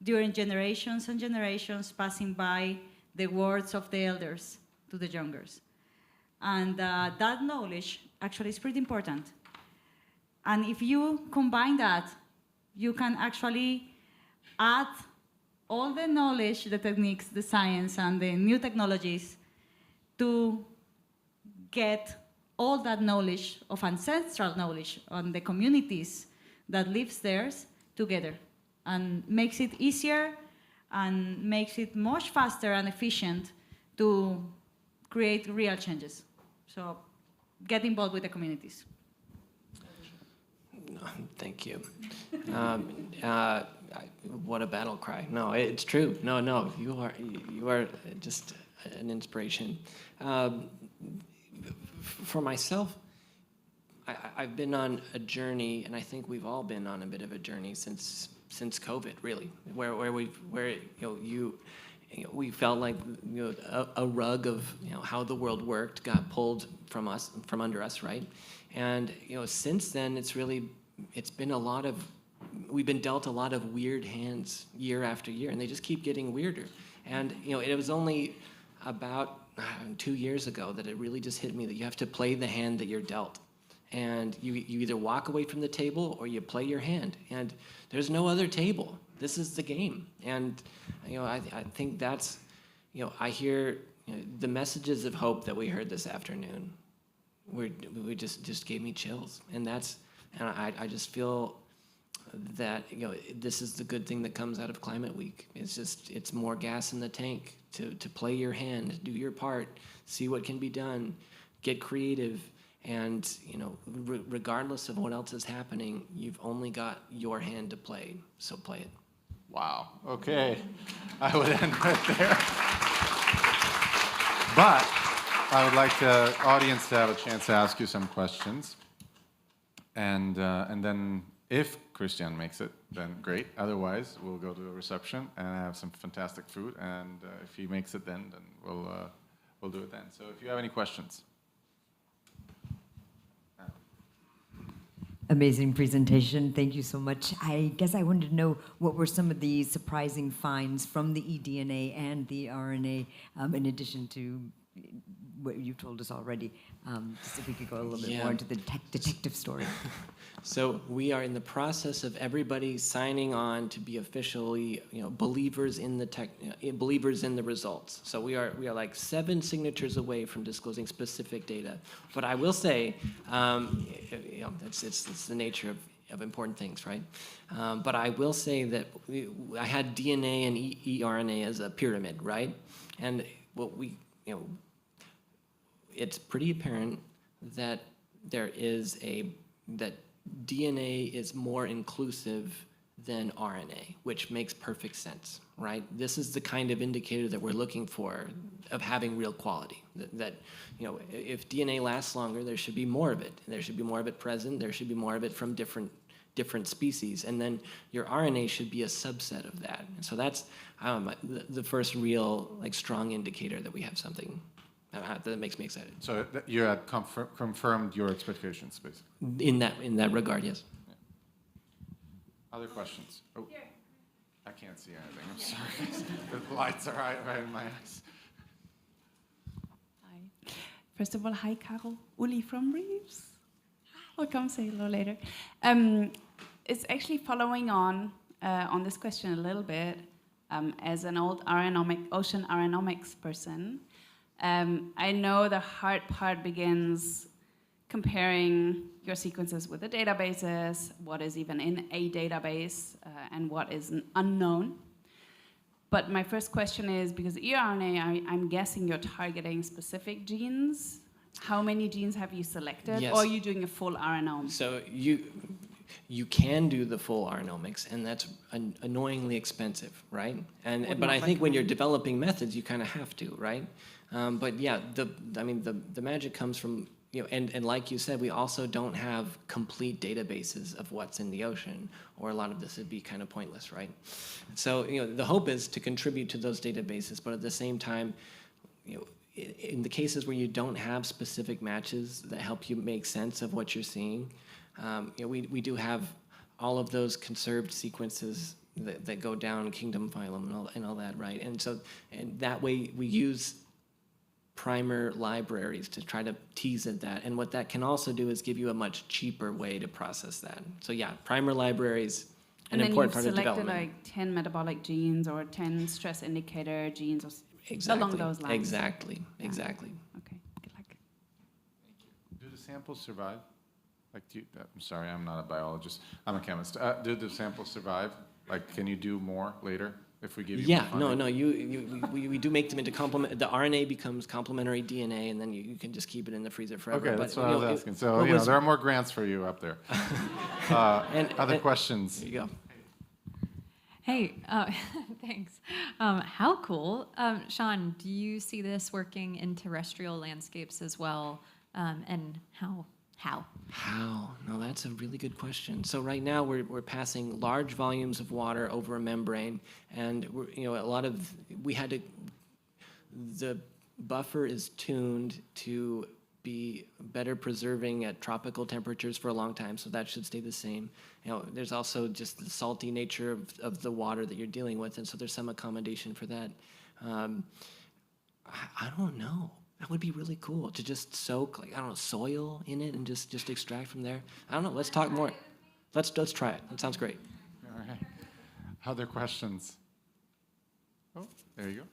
during generations and generations, passing by the words of the elders to the youngers. And that knowledge actually is pretty important. And if you combine that, you can actually add all the knowledge, the techniques, the science, and the new technologies to get all that knowledge of ancestral knowledge on the communities that lives there together, and makes it easier and makes it much faster and efficient to create real changes. So get involved with the communities. Thank you. What a battle cry. No, it's true. No, you are just an inspiration. For myself, I've been on a journey, and I think we've all been on a bit of a journey since COVID, really, where we felt like a rug of how the world worked got pulled from under us, right? And since then, it's been a lot of, we've been dealt a lot of weird hands year after year, and they just keep getting weirder. And it was only about 2 years ago that it really just hit me that you have to play the hand that you're dealt. And you either walk away from the table or you play your hand. And there's no other table. This is the game. And I think that's, I hear the messages of hope that we heard this afternoon. We just gave me chills. And I just feel that this is the good thing that comes out of Climate Week. It's more gas in the tank to play your hand, do your part, see what can be done, get creative, and regardless of what else is happening, you've only got your hand to play, so play it. Wow. Okay, I would end right there. But I would like the audience to have a chance to ask you some questions, and then if Cristián makes it, then great. Otherwise, we'll go to the reception and have some fantastic food. And if he makes it, then we'll do it then. So if you have any questions. Amazing presentation. Thank you so much. I guess I wanted to know what were some of the surprising finds from the eDNA and the RNA, in addition to what you've told us already. Just if we could go a little bit more into the detective story. So we are in the process of everybody signing on to be officially, believers in the results. So we are like 7 signatures away from disclosing specific data. But I will say, it's the nature of important things, right? But I will say that I had DNA and eRNA as a pyramid, right? And what we, it's pretty apparent that that DNA is more inclusive than RNA, which makes perfect sense, right? This is the kind of indicator that we're looking for of having real quality. That if DNA lasts longer, there should be more of it. There should be more of it present. There should be more of it from different species, and then your RNA should be a subset of that. And so that's the first real strong indicator that we have something that makes me excited. So you had confirmed your expectations, basically. In that regard, yes. Other questions? Oh, I can't see anything. I'm sorry. The lights are right in my eyes. Hi. First of all, hi, Carol. Uli from Reeves. I'll come say hello later. It's actually following on this question a little bit. As an old ocean aeronomics person, I know the hard part begins comparing your sequences with the databases, what is even in a database, and what is an unknown. But my first question is, because eRNA, I'm guessing you're targeting specific genes. How many genes have you selected? Yes. Or are you doing a full RNome? So you can do the full RNomics, and that's annoyingly expensive, right? But I think when you're developing methods, you kind of have to, right? But yeah, the magic comes from, and like you said, we also don't have complete databases of what's in the ocean, or a lot of this would be kind of pointless, right? So the hope is to contribute to those databases, but at the same time, in the cases where you don't have specific matches that help you make sense of what you're seeing, we do have all of those conserved sequences that go down kingdom phylum and all that, right? And that way we use primer libraries to try to tease at that. And what that can also do is give you a much cheaper way to process that. So yeah, primer libraries, an important part of development. And then you've selected 10 metabolic genes or 10 stress indicator genes or exactly. along those lines. Exactly. Yeah. Exactly. Okay, good luck. Do the samples survive? I'm sorry, I'm not a biologist. I'm a chemist. Do the samples survive? Can you do more later if we give you more funding? We do make them into complement. The RNA becomes complementary DNA, and then you can just keep it in the freezer forever. Okay, that's what I was asking. So there are more grants for you up there. Other questions? There you go. Hey, thanks. How cool. Sean, do you see this working in terrestrial landscapes as well? And how? How? No, that's a really good question. So right now we're passing large volumes of water over a membrane, and the buffer is tuned to be better preserving at tropical temperatures for a long time, so that should stay the same. There's also just the salty nature of the water that you're dealing with, and so there's some accommodation for that. I don't know. That would be really cool to just soak, soil in it and just extract from there. I don't know. Let's talk more. Let's try it. That sounds great. All right. Other questions? Oh, there you go.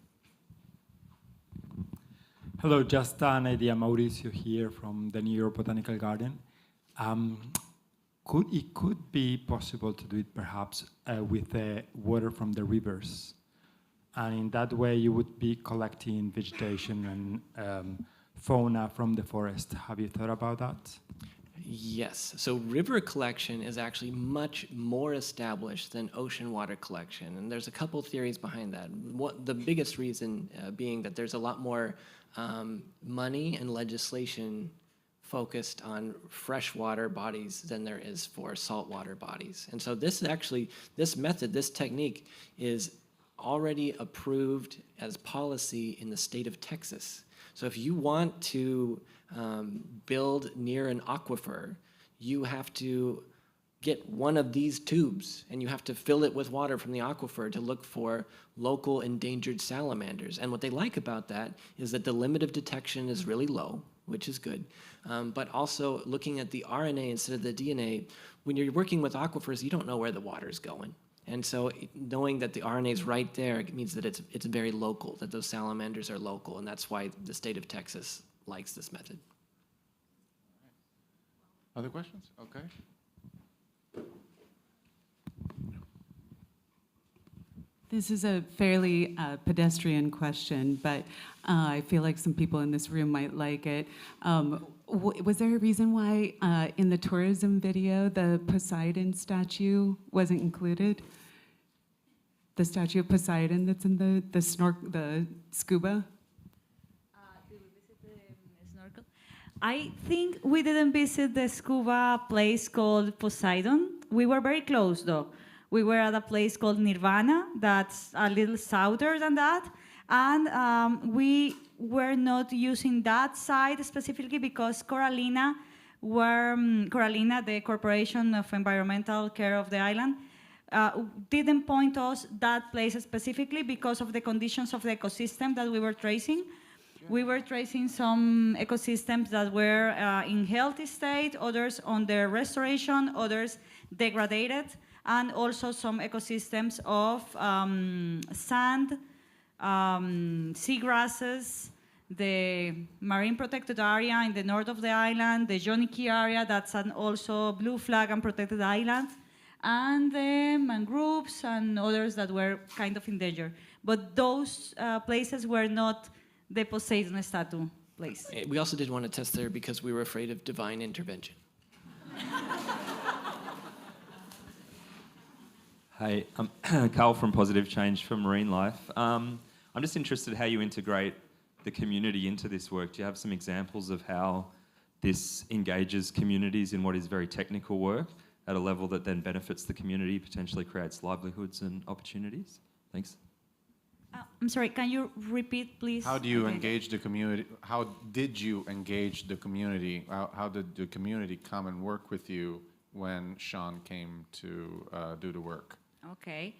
Hello, just an idea. Mauricio here from the New York Botanical Garden. It could be possible to do it perhaps with the water from the rivers. And in that way, you would be collecting vegetation and fauna from the forest. Have you thought about that? Yes. So river collection is actually much more established than ocean water collection. And there's a couple theories behind that. The biggest reason being that there's a lot more money and legislation focused on freshwater bodies than there is for saltwater bodies. And so this method, this technique is already approved as policy in the state of Texas. So if you want to build near an aquifer, you have to get one of these tubes and you have to fill it with water from the aquifer to look for local endangered salamanders. And what they like about that is that the limit of detection is really low, which is good. But also looking at the RNA instead of the DNA, when you're working with aquifers, you don't know where the water is going. And so knowing that the RNA is right there means that it's very local, that those salamanders are local, and that's why the state of Texas likes this method. Other questions? Okay. This is a fairly pedestrian question, but I feel like some people in this room might like it. Was there a reason why in the tourism video the Poseidon statue wasn't included? The statue of Poseidon that's in the scuba? I think we didn't visit the scuba place called Poseidon. We were very close though. We were at a place called Nirvana that's a little southern than that. And we were not using that site specifically because Coralina, the Corporation of Environmental Care of the island, didn't point us that place specifically because of the conditions of the ecosystem that we were tracing. We were tracing some ecosystems that were in healthy state, others under restoration, others degraded, and also some ecosystems of sand, seagrasses, the marine protected area in the north of the island, the Johnny Key area, that's an also blue flag and protected island, and the mangroves and others that were kind of in danger. But those places were not the Poseidon statue place. We also did want to test there because we were afraid of divine intervention. Hey, I'm Carl from Positive Change for Marine Life. I'm just interested how you integrate the community into this work. Do you have some examples of how this engages communities in what is very technical work at a level that then benefits the community, potentially creates livelihoods and opportunities? Thanks. I'm sorry, can you repeat, please? How do you engage the community? How did you engage the community? How did the community come and work with you when Sean came to do the work? Okay.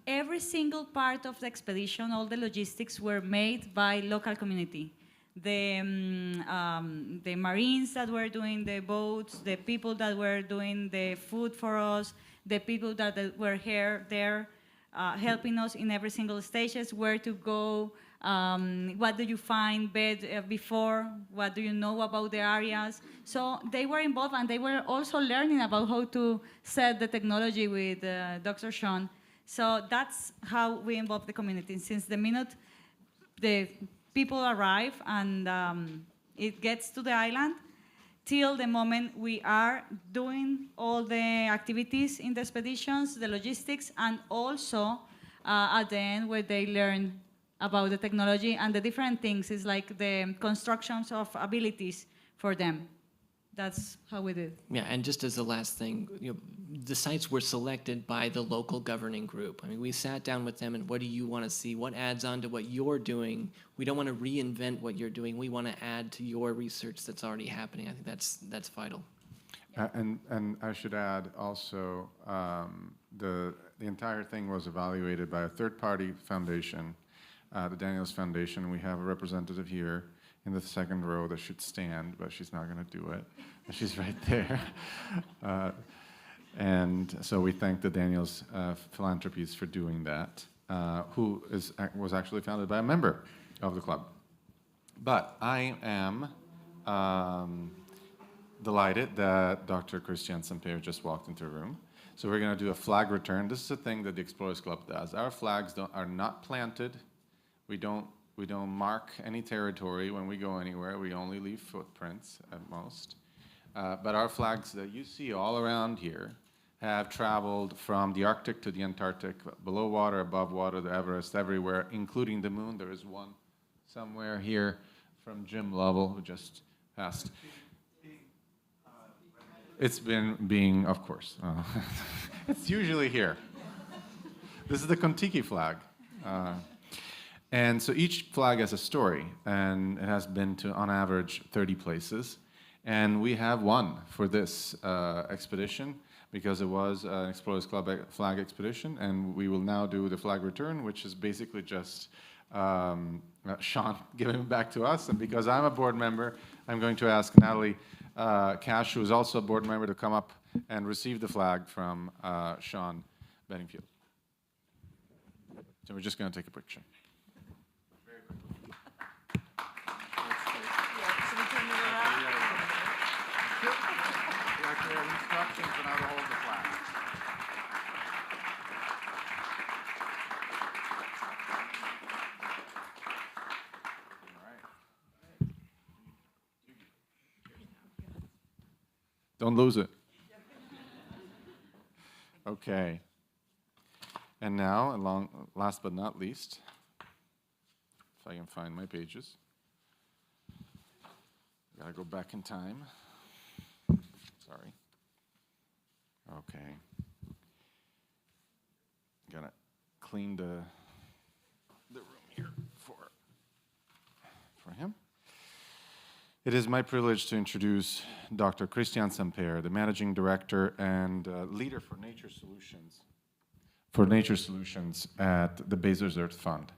Every single part of the expedition, all the logistics were made by local community. The Marines that were doing the boats, the people that were doing the food for us, the people that were here there helping us in every single stages, where to go, what do you find before, what do you know about the areas. So they were involved, and they were also learning about how to set the technology with Dr. Sean. So that's how we involve the community. Since the minute the people arrive and it gets to the island, till the moment we are doing all the activities in the expeditions, the logistics, and also at the end where they learn about the technology and the different things. It's like the constructions of abilities for them. That's how we did. Yeah, and just as the last thing, the sites were selected by the local governing group. I mean, we sat down with them and what do you want to see? What adds on to what you're doing? We don't want to reinvent what you're doing. We want to add to your research that's already happening. I think that's vital. And I should add also, the entire thing was evaluated by a third-party foundation, the Daniels Foundation. We have a representative here in the second row that should stand, but she's not going to do it. She's right there. And so we thank the Daniels Philanthropies for doing that, who was actually founded by a member of the club. But I am delighted that Dr. Cristián Samper just walked into the room. So we're going to do a flag return. This is a thing that the Explorers Club does. Our flags are not planted. We don't mark any territory when we go anywhere. We only leave footprints at most. But our flags that you see all around here have traveled from the Arctic to the Antarctic, below water, above water, the Everest, everywhere, including the moon. There is one somewhere here from Jim Lovell, who just passed. It's been being, of course. It's usually here. This is the Kon-Tiki flag. And so each flag has a story, and it has been to, on average, 30 places. And we have one for this expedition, because it was an Explorers Club flag expedition, and we will now do the flag return, which is basically just Sean giving it back to us. And because I'm a board member, I'm going to ask Natalie Cash, who is also a board member, to come up and receive the flag from Sean Bedingfield. So we're just going to take a picture. We have instructions on how to hold the flag. Don't lose it. Okay. And now, last but not least, if I can find my pages. Gotta go back in time. Sorry. Okay. Gotta clean the room here for him. It is my privilege to introduce Dr. Cristián Samper, the Managing Director and Leader for Nature Solutions at the Bezos Earth Fund,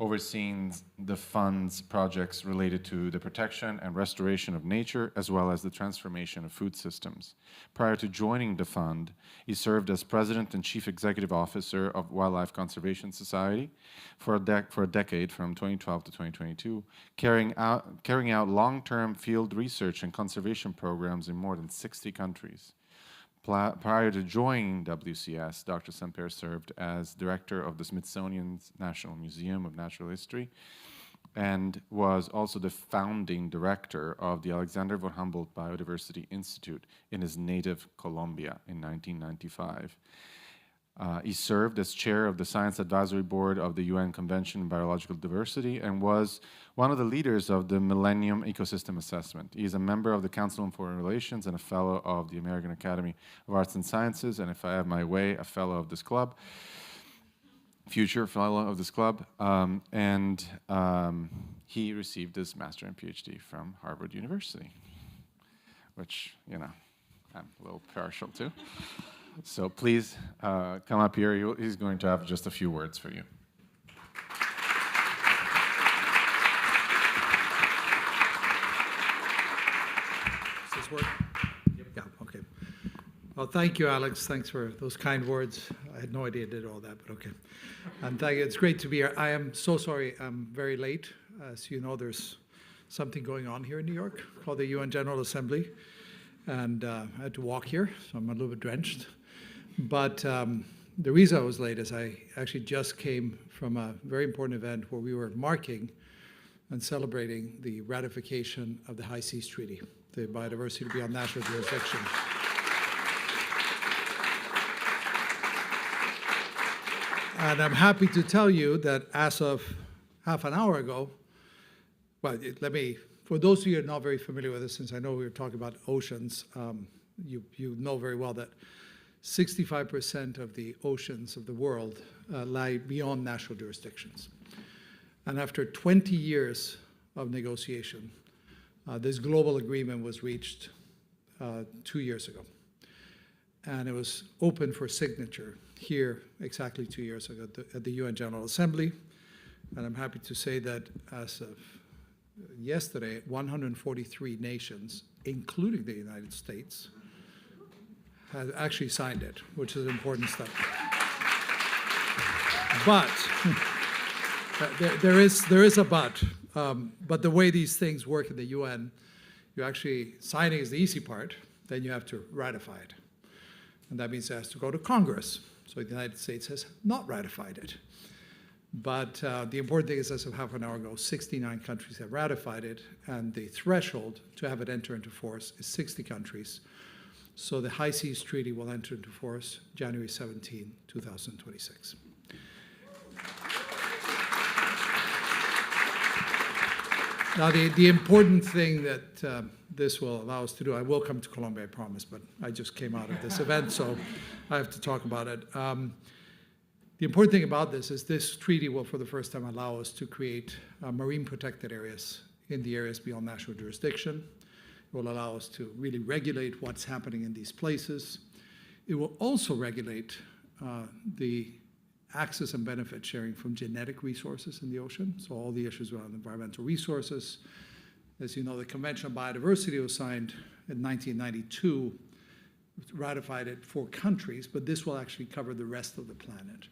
overseeing the fund's projects related to the protection and restoration of nature, as well as the transformation of food systems. Prior to joining the fund, he served as President and Chief Executive Officer of Wildlife Conservation Society for a decade, from 2012 to 2022, carrying out long-term field research and conservation programs in more than 60 countries. Prior to joining WCS, Dr. Samper served as director of the Smithsonian's National Museum of Natural History and was also the founding director of the Alexander von Humboldt Biodiversity Institute in his native Colombia in 1995. He served as chair of the Science Advisory Board of the UN Convention on Biological Diversity and was one of the leaders of the Millennium Ecosystem Assessment. He is a member of the Council on Foreign Relations and a fellow of the American Academy of Arts and Sciences, and if I have my way, a fellow of this club, future fellow of this club. He received his master and PhD from Harvard University, which, you know, I'm a little partial to. So please come up here. He's going to have just a few words for you. Does this work? Yeah, okay. Well, thank you, Alex. Thanks for those kind words. I had no idea I did all that, but okay. And thank you. It's great to be here. I am so sorry I'm very late. As you know, there's something going on here in New York called the UN General Assembly. And I had to walk here, so I'm a little bit drenched. But the reason I was late is I actually just came from a very important event where we were marking and celebrating the ratification of the High Seas Treaty, the biodiversity beyond national jurisdiction. And I'm happy to tell you that as of half an hour ago, well, for those of you who are not very familiar with this, since I know we were talking about oceans, you know very well that 65% of the oceans of the world lie beyond national jurisdictions. And after 20 years of negotiation, this global agreement was reached 2 years ago. And it was open for signature here exactly 2 years ago at the UN General Assembly. And I'm happy to say that as of yesterday, 143 nations, including the United States, has actually signed it, which is an important step. But there is a but. But the way these things work in the UN, signing is the easy part, then you have to ratify it. And that means it has to go to Congress. So the United States has not ratified it. But the important thing is, as of half an hour ago, 69 countries have ratified it, and the threshold to have it enter into force is 60 countries. So the High Seas Treaty will enter into force January 17, 2026. Now, the important thing that this will allow us to do, I will come to Colombia, I promise, but I just came out of this event, so I have to talk about it. The important thing about this is this treaty will, for the first time, allow us to create marine protected areas in the areas beyond national jurisdiction. It will allow us to really regulate what's happening in these places. It will also regulate the access and benefit sharing from genetic resources in the ocean, so all the issues around environmental resources. As you know, the Convention on Biodiversity was signed in 1992, ratified it 4 countries, but this will actually cover the rest of the planet.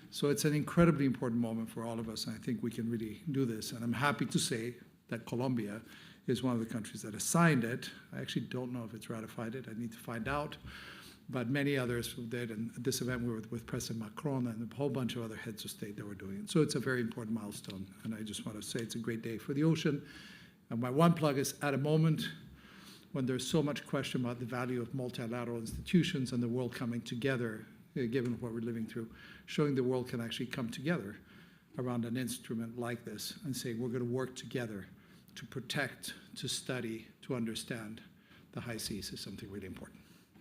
So it's an incredibly important moment for all of us, and I think we can really do this. And I'm happy to say that Colombia is one of the countries that has signed it. I actually don't know if it's ratified it. I need to find out. But many others did. And at this event, we were with President Macron and a whole bunch of other heads of state that were doing it. So it's a very important milestone. And I just want to say it's a great day for the ocean. And my one plug is, at a moment when there's so much question about the value of multilateral institutions and the world coming together, given what we're living through, showing the world can actually come together around an instrument like this and say we're going to work together to protect, to study, to understand the high seas is something really important.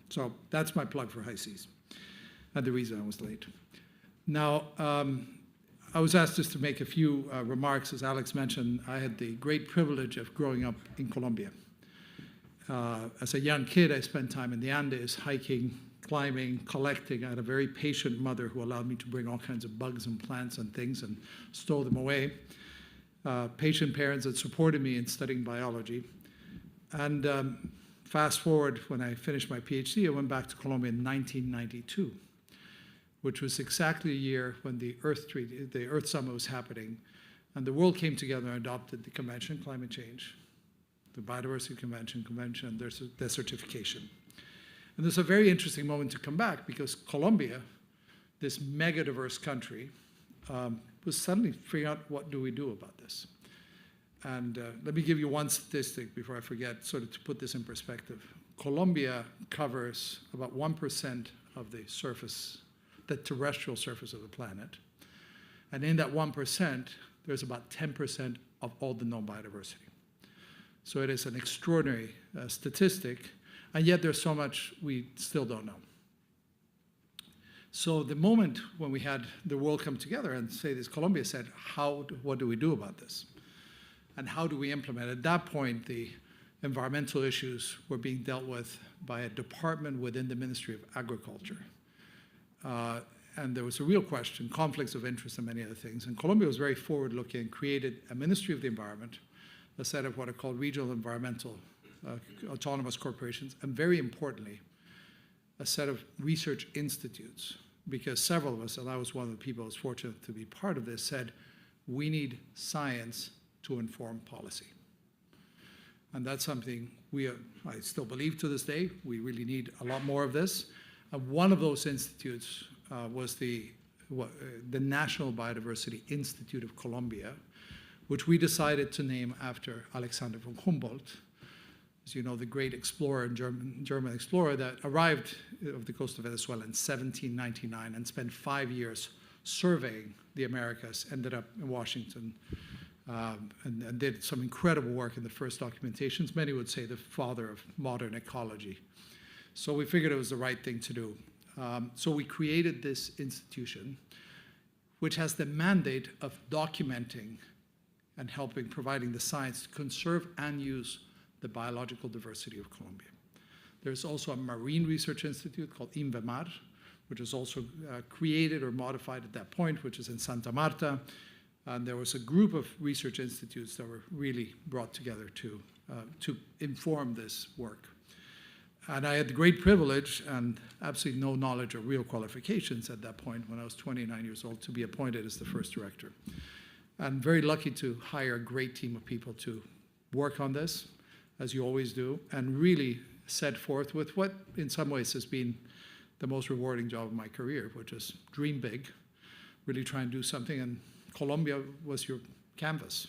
So that's my plug for high seas and the reason I was late. Now, I was asked just to make a few remarks. As Alex mentioned, I had the great privilege of growing up in Colombia. As a young kid, I spent time in the Andes, hiking, climbing, collecting. I had a very patient mother who allowed me to bring all kinds of bugs and plants and things and stow them away. Patient parents that supported me in studying biology. And fast forward, when I finished my PhD, I went back to Colombia in 1992, which was exactly a year when the Earth Summit was happening, and the world came together and adopted the Convention on Climate Change, the Biodiversity Convention, and their certification. And there's a very interesting moment to come back because Colombia, this mega diverse country, was suddenly figuring out what do we do about this. And let me give you one statistic before I forget, sort of to put this in perspective. Colombia covers about 1% of the surface, the terrestrial surface of the planet. And in that 1%, there's about 10% of all the known biodiversity. So it is an extraordinary statistic, and yet there's so much we still don't know. So the moment when we had the world come together and say this, Colombia said, what do we do about this? And how do we implement it? At that point, the environmental issues were being dealt with by a department within the Ministry of Agriculture. And there was a real question, conflicts of interest and many other things. And Colombia was very forward-looking, created a Ministry of the Environment, a set of what are called regional environmental autonomous corporations, and very importantly, a set of research institutes, because several of us, and I was one of the people who was fortunate to be part of this, said, we need science to inform policy. And that's something I still believe to this day. We really need a lot more of this. One of those institutes was the National Biodiversity Institute of Colombia, which we decided to name after Alexander von Humboldt, as you know, the great explorer, German explorer that arrived off the coast of Venezuela in 1799 and spent 5 years surveying the Americas, ended up in Washington, and did some incredible work in the first documentations. Many would say the father of modern ecology. So we figured it was the right thing to do. So we created this institution, which has the mandate of documenting and providing the science to conserve and use the biological diversity of Colombia. There's also a marine research institute called INVEMAR, which was also created or modified at that point, which is in Santa Marta. And there was a group of research institutes that were really brought together to inform this work. And I had the great privilege and absolutely no knowledge or real qualifications at that point when I was 29 years old to be appointed as the first director. I'm very lucky to hire a great team of people to work on this, as you always do, and really set forth with what in some ways has been the most rewarding job of my career, which is dream big, really try and do something. And Colombia was your canvas.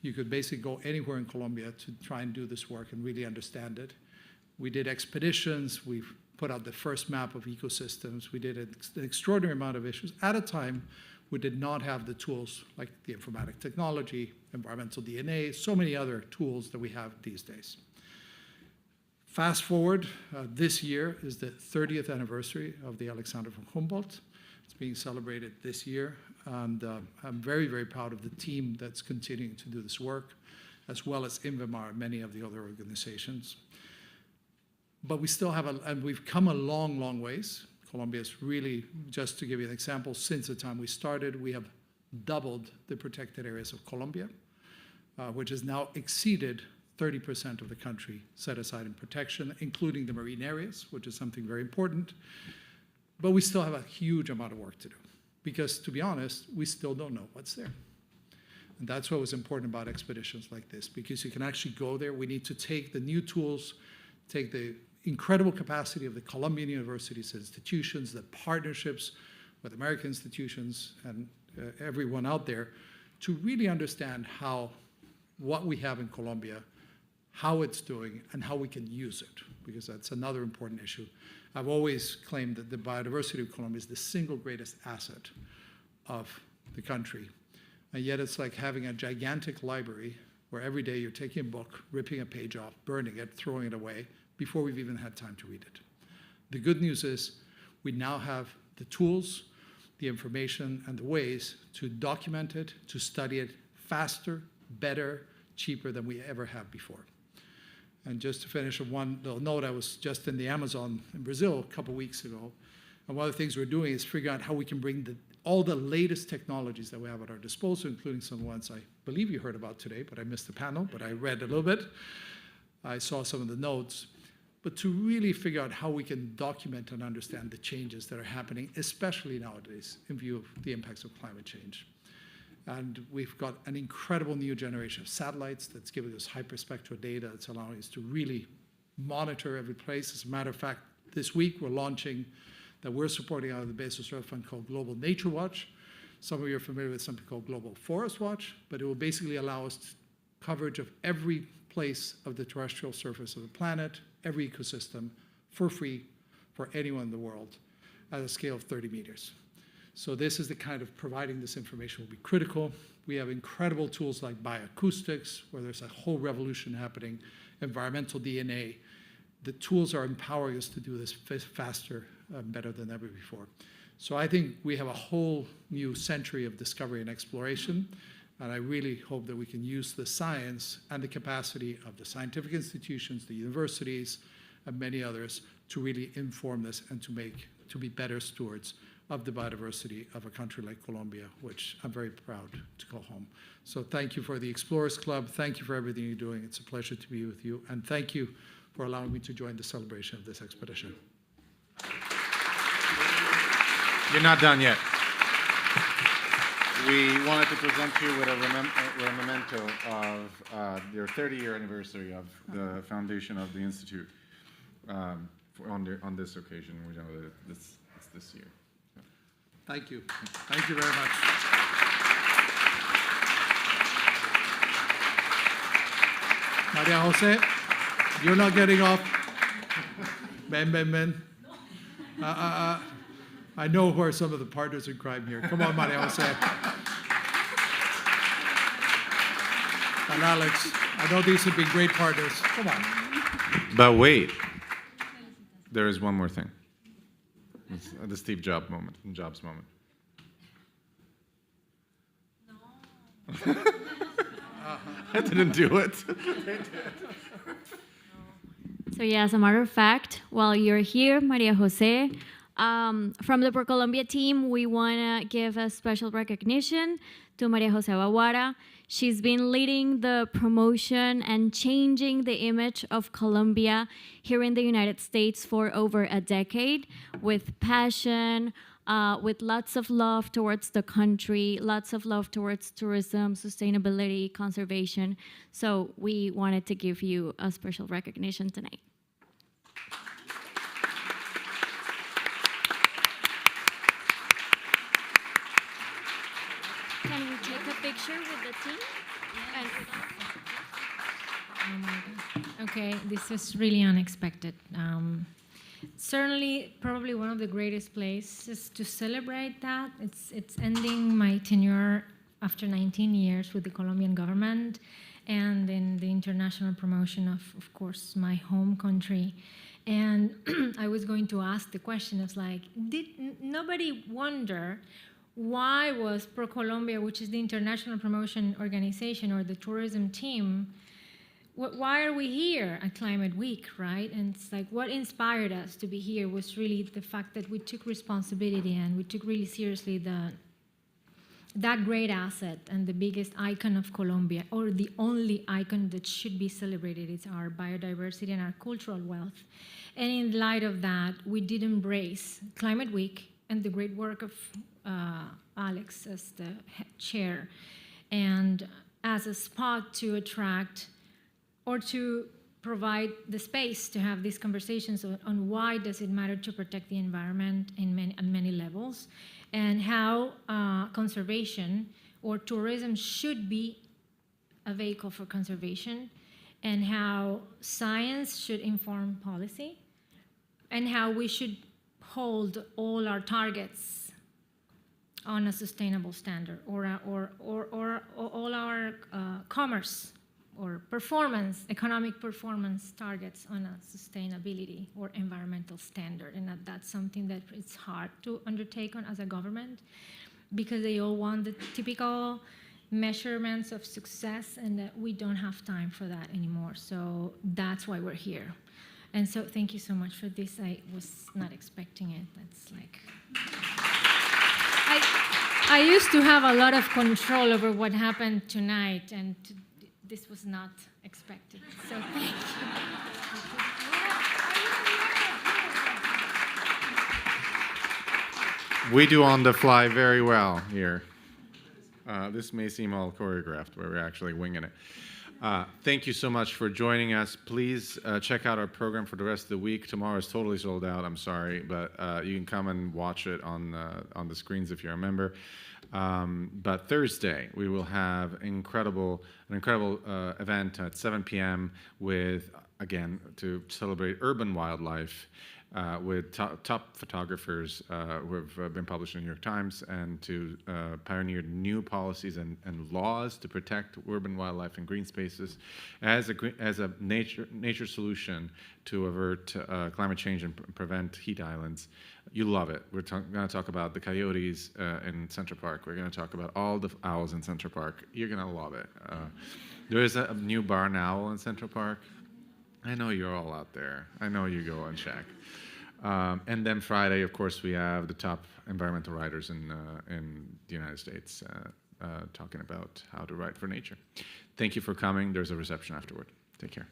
You could basically go anywhere in Colombia to try and do this work and really understand it. We did expeditions. We put out the first map of ecosystems. We did an extraordinary amount of issues at a time we did not have the tools like the informatic technology, environmental DNA, so many other tools that we have these days. Fast forward, this year is the 30th anniversary of the Alexander von Humboldt. It's being celebrated this year, and I'm very, very proud of the team that's continuing to do this work, as well as INVEMAR and many of the other organizations. But we still have, and we've come a long, long ways. Colombia's really, just to give you an example, since the time we started, we have doubled the protected areas of Colombia, which has now exceeded 30% of the country set aside in protection, including the marine areas, which is something very important. But we still have a huge amount of work to do, because to be honest, we still don't know what's there. And that's what was important about expeditions like this, because you can actually go there. We need to take the new tools, take the incredible capacity of the Colombian universities and institutions, the partnerships with American institutions and everyone out there to really understand what we have in Colombia, how it's doing, and how we can use it, because that's another important issue. I've always claimed that the biodiversity of Colombia is the single greatest asset of the country. And yet it's like having a gigantic library where every day you're taking a book, ripping a page off, burning it, throwing it away, before we've even had time to read it. The good news is we now have the tools, the information, and the ways to document it, to study it faster, better, cheaper than we ever have before. And just to finish on one little note, I was just in the Amazon in Brazil a couple weeks ago, and one of the things we're doing is figuring out how we can bring all the latest technologies that we have at our disposal, including some ones I believe you heard about today, but I missed the panel, but I read a little bit. I saw some of the notes. But to really figure out how we can document and understand the changes that are happening, especially nowadays, in view of the impacts of climate change. And we've got an incredible new generation of satellites that's giving us hyperspectral data. It's allowing us to really monitor every place. As a matter of fact, this week we're launching that we're supporting out of the Bezos Earth Fund called Global Nature Watch. Some of you are familiar with something called Global Forest Watch, but it will basically allow us coverage of every place of the terrestrial surface of the planet, every ecosystem, for free for anyone in the world at a scale of 30 meters. So this is the kind of providing this information will be critical. We have incredible tools like bioacoustics, where there's a whole revolution happening, environmental DNA. The tools are empowering us to do this faster, better than ever before. So I think we have a whole new century of discovery and exploration, and I really hope that we can use the science and the capacity of the scientific institutions, the universities, and many others to really inform this and to be better stewards of the biodiversity of a country like Colombia, which I'm very proud to call home. So thank you for the Explorers Club. Thank you for everything you're doing. It's a pleasure to be with you. And thank you for allowing me to join the celebration of this expedition. You're not done yet. We wanted to present you with a memento of your 30-year anniversary of the foundation of the Institute on this occasion. We know that it's this year. Thank you. Thank you very much. Maria Jose, you're not getting off. Ben. I know who are some of the partners in crime here. Come on, Maria Jose. And Alex, I know these would be great partners. Come on. But wait, there is one more thing. It's the Steve Jobs moment. No. I didn't do it. So yeah, as a matter of fact, while you're here, Maria Jose, from the ProColombia team, we want to give a special recognition to Maria Jose Baguara. She's been leading the promotion and changing the image of Colombia here in the United States for over a decade with passion, with lots of love towards the country, lots of love towards tourism, sustainability, conservation. So we wanted to give you a special recognition tonight. Can we take a picture with the team? Oh my God. Okay, this is really unexpected. Certainly, probably one of the greatest places to celebrate that. It's ending my tenure after 19 years with the Colombian government and in the international promotion of course, my home country. And I was going to ask the question, it's like, did nobody wonder why was ProColombia, which is the international promotion organization or the tourism team, why are we here at Climate Week, right? And it's like what inspired us to be here was really the fact that we took responsibility and we took really seriously that great asset and the biggest icon of Colombia, or the only icon that should be celebrated, is our biodiversity and our cultural wealth. And in light of that, we did embrace Climate Week and the great work of Alex as the chair, and as a spot to attract or to provide the space to have these conversations on why does it matter to protect the environment on many levels, and how conservation or tourism should be a vehicle for conservation, and how science should inform policy, and how we should hold all our targets on a sustainable standard, or all our commerce or performance, economic performance targets on a sustainability or environmental standard. And that's something that it's hard to undertake on as a government, because they all want the typical measurements of success, and that we don't have time for that anymore. So that's why we're here. And so thank you so much for this. I was not expecting it. That's like, I used to have a lot of control over what happened tonight, and this was not expected. So thank you. We do on the fly very well here. This may seem all choreographed, but we're actually winging it. Thank you so much for joining us. Please check out our program for the rest of the week. Tomorrow is totally sold out, I'm sorry, but you can come and watch it on the screens if you're a member. But Thursday, we will have an incredible event at 7 p.m. with, again, to celebrate urban wildlife, with top photographers who have been published in the New York Times, and to pioneer new policies and laws to protect urban wildlife and green spaces as a nature solution to avert climate change and prevent heat islands. You love it. We're going to talk about the coyotes in Central Park. We're going to talk about all the owls in Central Park. You're going to love it. There is a new barn owl in Central Park. I know you're all out there. I know you go and check. And then Friday, of course, we have the top environmental writers in the United States talking about how to write for nature. Thank you for coming. There's a reception afterward. Take care.